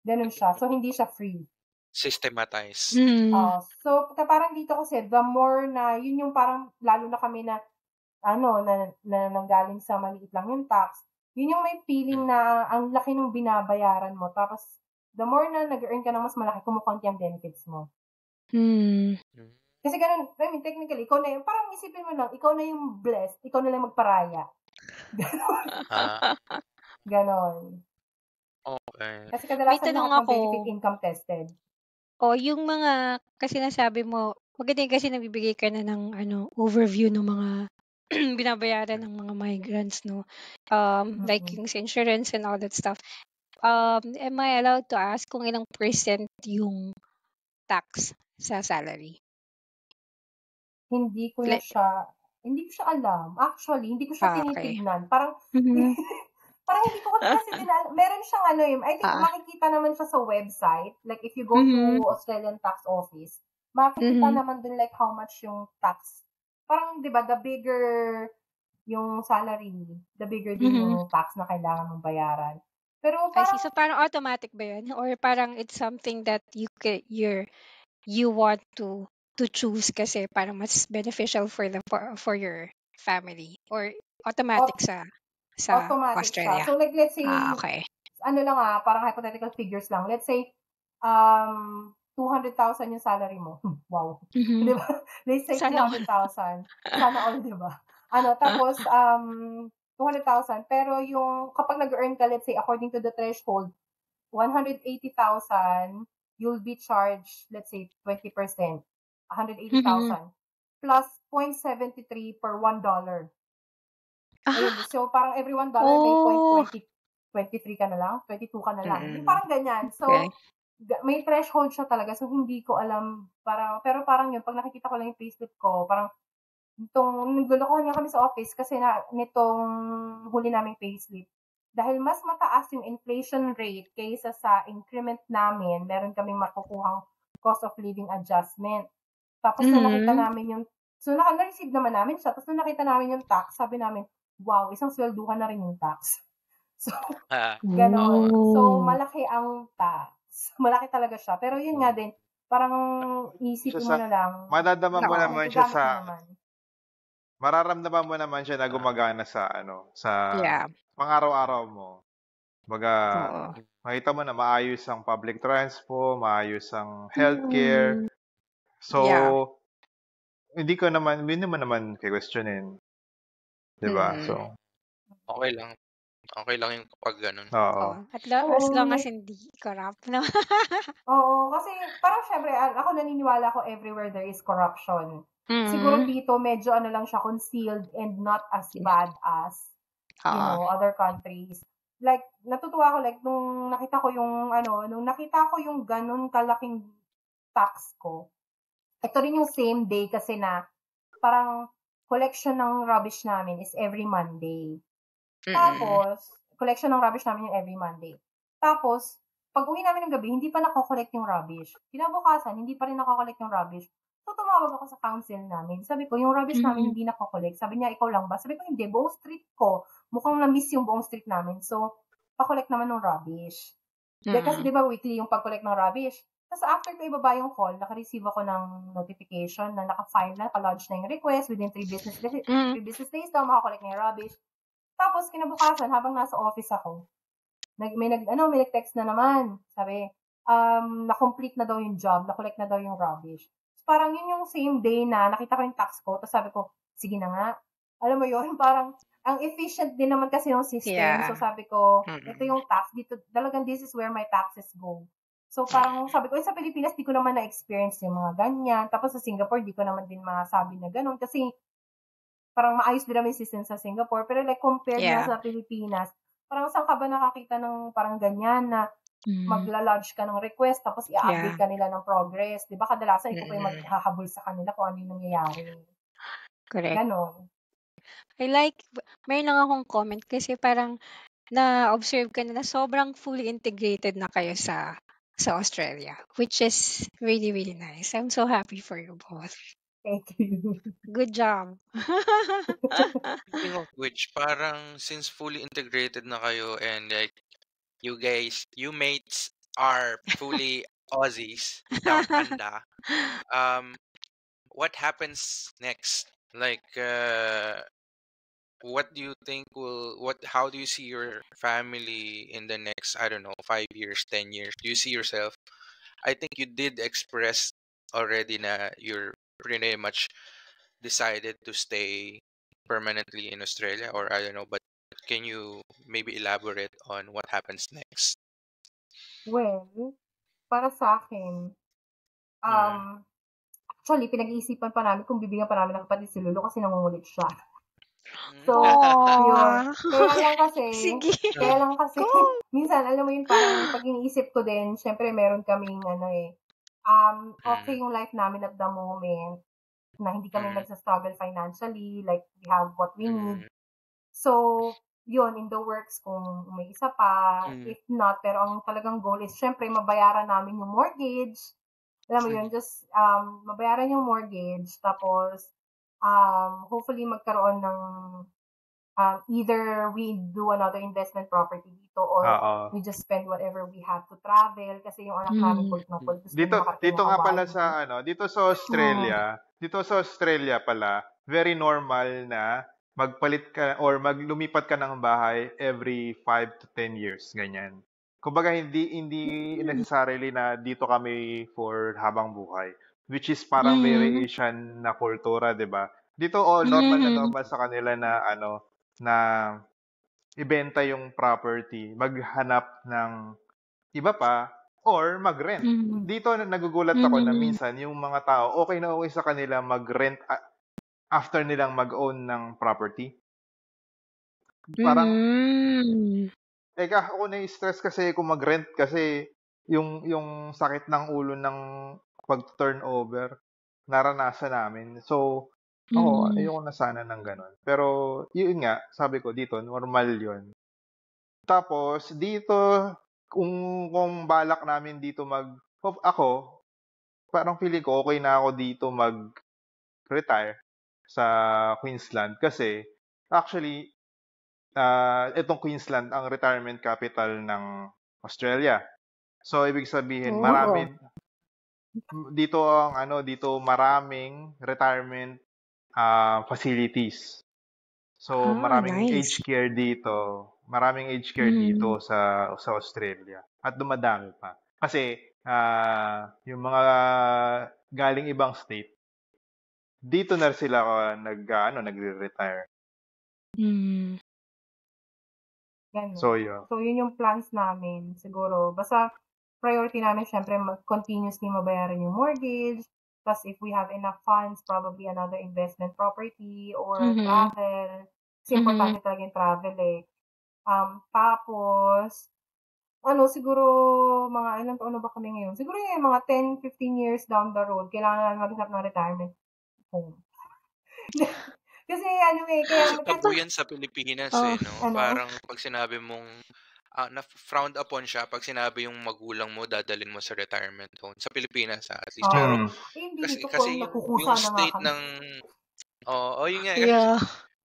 Ganun siya. So, hindi siya free. Systematized. So, parang dito kasi, the more na, yun yung parang, lalo na kami na, na nanggaling sa maliit lang yung tax, yun yung may feeling na ang laki ng binabayaran mo. Tapos, the more na nag-earn ka ng mas malaki, kumukunti ang benefits mo. Kasi ganun, I mean, technically, ikaw na yung, parang isipin mo lang, ikaw na yung blessed, ikaw na lang magparaya. Ganon. Ganon. Okay. Kasi kadalasan lahat ng benefit income tested. Yung mga, kasi nasabi mo, maganda kasi nabibigay ka na ng overview ng mga binabayaran ng mga migrants, no? Like yung insurance and all that stuff. Am I allowed to ask kung ilang % yung tax sa salary? Hindi ko siya alam. Actually, hindi ko siya tinitignan. Parang, parang hindi ko kasi meron siyang I think makikita naman siya sa website. Like, if you go to Australian Tax Office, makikita naman dun like how much yung tax. Parang, di ba, the bigger yung salary, the bigger din yung tax na kailangan mong bayaran. Pero parang, so parang automatic ba yun? Or parang it's something that you want to choose kasi parang mas beneficial for your family? Or automatic sa automatic Australia? Siya. So like let's say, okay. Parang hypothetical figures lang. Let's say, 200,000 yung salary mo. Wow. Diba? Let's say 200,000. Sana all, diba? Tapos, 200,000. Pero yung, kapag nag-earn ka, let's say, according to the threshold, 180,000, you'll be charged, let's say, 20%. 180,000. Plus 0.73 per $1. Ayun, so parang every $1 may 23 ka na lang, 22 ka na lang. Parang ganyan. So, may threshold siya talaga. So, hindi ko alam. Pero parang yun, pag nakikita ko lang yung payslip ko, parang naglulukohan nga kami sa office kasi nitong huli naming payslip. Dahil mas mataas yung inflation rate kaysa sa increment namin, meron kaming makukuhang cost of living adjustment. Tapos nung nakita namin yung, so na-receive naman namin siya, tapos nung nakita namin yung tax, sabi namin, wow, isang swelduhan na rin yung tax. So, gano'n. So, malaki ang tax. Malaki talaga siya. Pero yun nga din, parang isipin mo na lang. Madadama mo naman siya mararamdaman mo naman siya na gumagana sa pang-araw-araw mo. Makita mo na maayos ang public transport, maayos ang healthcare. So, hindi naman questionin. Diba? So, okay lang. Okay lang yung kapag ganun. As long as hindi corrupt, no? Oo, kasi parang syempre, ako naniniwala ko everywhere there is corruption. Siguro dito, medyo lang siya, concealed and not as bad as, other countries. Like, natutuwa ko, like, nung nakita ko yung ganun kalaking tax ko, ito rin yung same day kasi na, parang, collection ng rubbish namin is every Monday. Tapos, collection ng rubbish namin yung every Monday. Tapos, pag uwi namin ng gabi, hindi pa nako-collect yung rubbish. Kinabukasan, hindi pa rin nako-collect yung rubbish. So, tumawag ako sa council namin. Sabi ko, yung rubbish namin hindi nako-collect. Sabi niya, ikaw lang ba? Sabi ko, hindi. Buong street ko. Mukhang na-miss yung buong street namin. So, pa-collect naman ng rubbish. Kasi di ba weekly yung pag-collect ng rubbish? Tapos after ko ibaba yung call, naka-receive ako ng notification na naka-file na, naka-lodge na yung request within 3 business days daw, makakollect na yung rubbish. Tapos, kinabukasan, habang nasa office ako, may nag-text na naman. Sabi, na-complete na daw yung job, na-collect na daw yung rubbish. So, parang yun yung same day na nakita ko yung tax ko, tapos sabi ko, sige na nga. Alam mo yun, parang, ang efficient din naman kasi yung system. So, sabi ko, ito yung tax, dito, talagang this is where my taxes go. So, parang sabi ko, sa Pilipinas, di ko naman na-experience yung mga ganyan. Tapos sa Singapore, di ko naman din masabi na ganun. Kasi, parang maayos din naman yung system sa Singapore. Pero like, compared na sa Pilipinas, parang saan ka ba nakakita ng parang ganyan na magla-lodge ka ng request, tapos i-update ka nila ng progress. Di ba kadalasan, ikaw pa yung maghahabol sa kanila kung ano yung nangyayari. Correct. Ganon. May lang akong comment kasi parang na-observe ka na sobrang fully integrated na kayo sa sa Australia, which is really, really nice. I'm so happy for you both. Thank you. Good job. Speaking of which, parang since fully integrated na kayo and like you mates are fully Aussies down under, what happens next? Like, what do you think how do you see your family in the next, I don't know, 5 years, 10 years? Do you see yourself? I think you did express already na you're pretty much decided to stay permanently in Australia, or I don't know, but can you maybe elaborate on what happens next? Well, para sa akin, actually, pinag-iisipan pa namin kung bibigyan pa namin ng kapatid si Lulu kasi nangungulit siya. So, yun. Kaya lang kasi, minsan, alam mo yun, parang pag iniisip ko din, syempre meron kaming, okay yung life namin at the moment, na hindi kami nagsa-struggle financially, like, we have what we need. So, yun, in the works, kung may isa pa, if not, pero ang talagang goal is, syempre, mabayaran namin yung mortgage. Alam mo yun, just, mabayaran yung mortgage, tapos, hopefully magkaroon ng either we do another investment property dito or we just spend whatever we have to travel kasi yung anak namin dito nga pala sa dito sa Australia pala very normal na magpalit ka or lumipat ka ng bahay every 5 to 10 years ganyan. Kumbaga hindi necessarily na dito kami for habang buhay. Which is parang very Asian na kultura, 'di ba? Dito normal na normal sa kanila na na ibenta yung property, maghanap ng iba pa or mag-rent. Dito nagugulat ako na minsan yung mga tao okay na okay sa kanila mag-rent after nilang mag-own ng property. Parang ako na-stress kasi kung mag-rent kasi yung sakit ng ulo ng pag-turnover naranasan namin. So, ayoko na sana ng ganun. Pero, yun nga, sabi ko dito, normal yun. Tapos, dito, kung balak namin dito ako, parang feeling ko, okay na ako dito mag-retire sa Queensland. Kasi, actually, itong Queensland, ang retirement capital ng Australia. So, ibig sabihin, dito maraming retirement facilities. So maraming aged care dito. Maraming aged care dito sa Australia. At dumadami pa. Kasi yung mga galing ibang state dito na sila nagre-retire. So yun yung plans namin siguro. Basta priority namin, syempre, continuously mabayaran yung mortgage. Plus, if we have enough funds, probably another investment property or travel. Kasi importante talaga yung travel eh. Tapos, siguro, mga ilang taon na ba kami ngayon? Siguro yung mga 10-15 years down the road, kailangan mag-isap ng retirement home. Kasi kaya... Tabu yan sa Pilipinas no? Parang pag sinabi mong na-frowned upon siya pag sinabi yung magulang mo dadalhin mo sa retirement home sa Pilipinas at least pero kasi yung state ng yun nga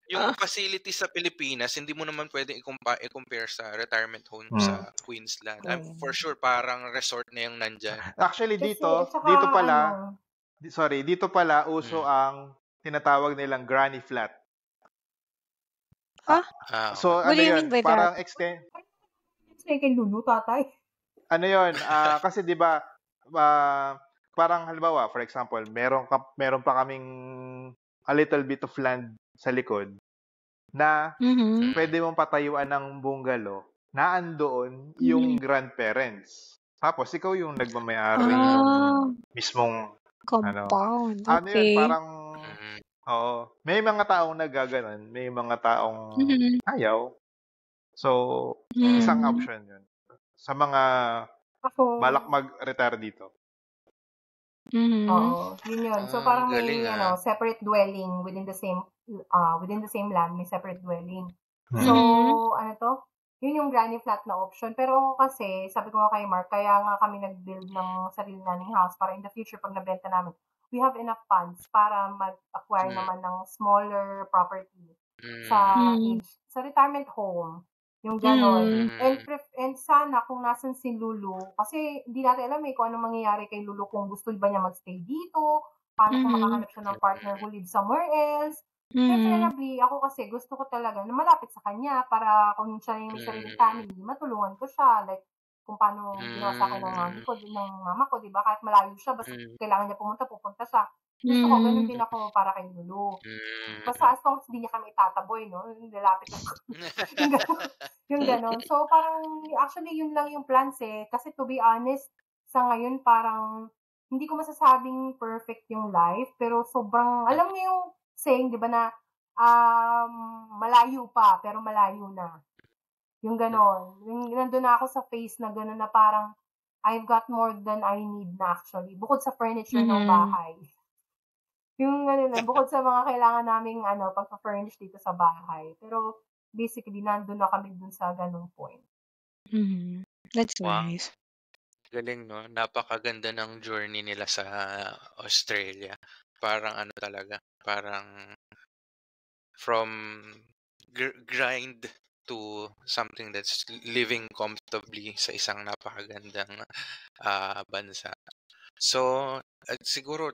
yung facility sa Pilipinas hindi mo naman pwedeng i-compare sa retirement home sa Queensland. For sure parang resort na yung nandyan. Actually dito pala uso ang tinatawag nilang granny flat. So ano yun parang extend kay Lulu, tatay. Ano yun? Kasi 'di ba parang halimbawa, for example, meron pa kaming a little bit of land sa likod na pwede mong patayuan ng bungalow na andoon yung grandparents. Tapos ikaw yung nagmamayari ng mismong compound. Yun, parang may mga taong nagaganon, may mga taong ayaw. So, isang option yun. Sa mga balak mag-retire dito. Oo, yun. So, parang may separate dwelling within the same land, may separate dwelling. So, yun yung granny flat na option. Pero ako kasi, sabi ko nga kay Mark, kaya nga kami nag-build ng sarili naming house para in the future, pag nabenta namin, we have enough funds para mag-acquire naman ng smaller property sa sa retirement home. Yung ganon. And sana kung nasan si Lulu, kasi hindi natin alam kung anong mangyayari kay Lulu, kung gusto ba niya magstay dito, paano kung makahanap siya ng partner who lives somewhere else. Preferably, ako kasi gusto ko talaga na malapit sa kanya para kung siya yung may sariling family, matulungan ko siya. Like, kung paano ginawa sa akin ng mama ko, di ba? Kahit malayo siya, basta kailangan niya pupunta siya. Gusto ko, ganun din ako para kay Lulu. Basta as long as hindi niya kami itataboy, no? Lalapit ako. yung ganon. So, parang, actually, yun lang yung plans eh. Kasi to be honest, sa ngayon, parang, hindi ko masasabing perfect yung life, pero sobrang, alam niyo yung saying, di ba, na malayo pa, pero malayo na. Yung ganon. Yung nandun na ako sa phase na ganon na parang I've got more than I need na actually. Bukod sa furniture ng bahay. Yung ano na, bukod sa mga kailangan naming pagpa-furnish dito sa bahay. Pero basically, nandun na kami dun sa ganong point. That's nice. Galing, no? Napakaganda ng journey nila sa Australia. Parang ano talaga, parang from grind to something that's living comfortably sa isang napakagandang bansa. So, siguro,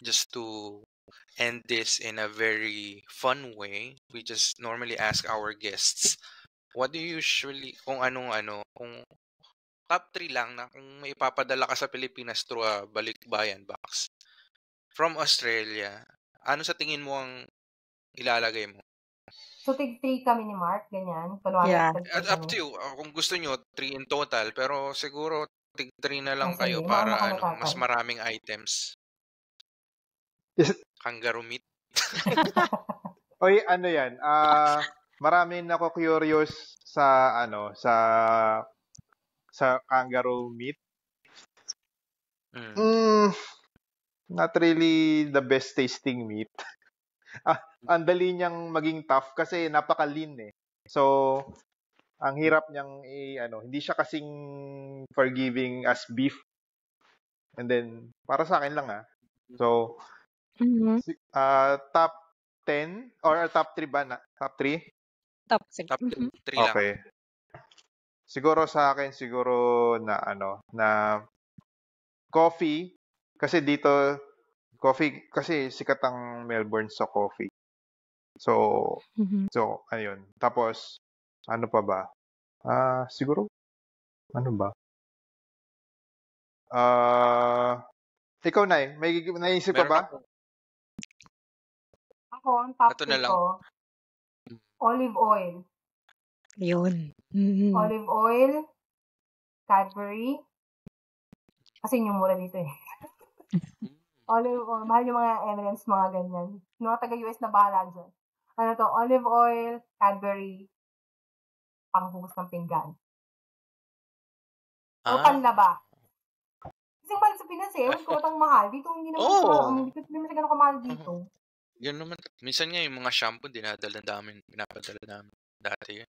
just to end this in a very fun way, we just normally ask our guests, what do you usually, kung top 3 lang na kung may ipapadala ka sa Pilipinas through a balikbayan box from Australia, ano sa tingin mo ang ilalagay mo? So, tig 3 kami ni Mark, ganyan. Up to you. Kung gusto nyo, 3 in total. Pero siguro, tig 3 na lang kayo para mas maraming items. Kangaroo meat. Oy, ano yan? Marami na ako curious sa sa kangaroo meat. Not really the best tasting meat. Ang dali niyang maging tough kasi napaka-lean eh. So, ang hirap niyang hindi siya kasing forgiving as beef. And then, para sa akin lang So, top 10 or top 3 ba? Top 3? Top 3 lang. Okay. Siguro sa akin, na coffee. Kasi dito, coffee, kasi sikat ang Melbourne sa coffee. So, ayun. Tapos, ano pa ba? Siguro, ano ba? Ikaw, Nay, may naisip pa ba? Ako, ang top 3 ko, olive oil. Yun. Olive oil, Cadbury, kasi yung mura dito eh. Olive oil, mahal yung mga M&M's, mga ganyan. Yung mga taga-US na bahala dyan. Olive oil, Cadbury, panghugas ng pinggan. O panlaba. Kasi mahal sa Pinas eh. Ewan ko matang mahal. Dito hindi naman siya gano'ng kamahal dito. Yun naman. Minsan nga yung mga shampoo, pinapadala namin dati.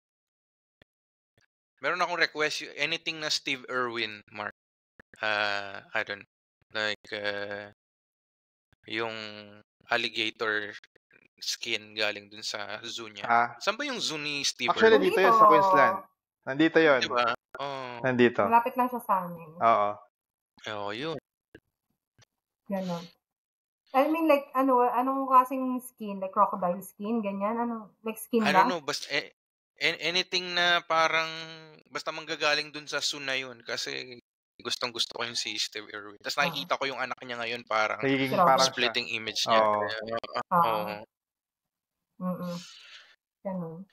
Meron akong request, anything na Steve Irwin, Mark. I don't like yung alligator skin galing dun sa zoo niya. Saan ba yung zoo ni Steve Irwin? Actually, dito yun sa Queensland. Nandito yun. Diba? Nandito. Malapit lang siya sa amin. Oo. Yun. Ganon. I mean, like, anong klaseng skin? Like, crocodile skin? Ganyan? Like, skin lang? I don't know. Basta, anything na parang, basta manggagaling dun sa zoo na yun. Kasi, gustong-gusto ko yung si Steve Irwin. Tapos nakikita ko yung anak niya ngayon parang splitting image niya.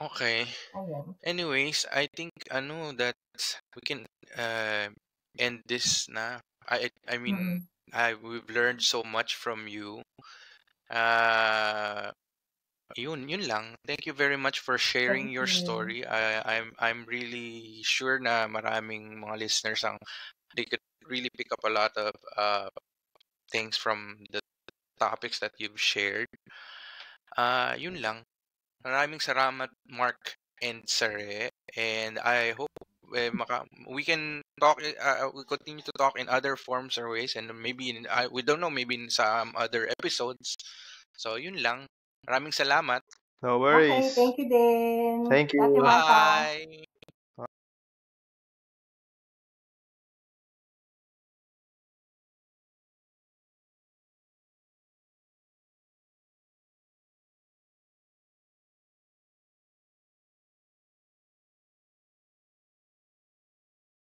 Okay. Anyways, I think, that we can end this na. I mean, we've learned so much from you. Yun lang. Thank you very much for sharing your story. I'm really sure na maraming mga listeners they could really pick up a lot of things from the topics that you've shared. Yun lang. Maraming salamat, Mark and Sare. And I hope we can talk. We continue to talk in other forms or ways, and maybe we don't know, maybe in some other episodes. So yun lang. Maraming salamat. No worries. Okay, thank you din. Thank you. Dati Martha. Bye.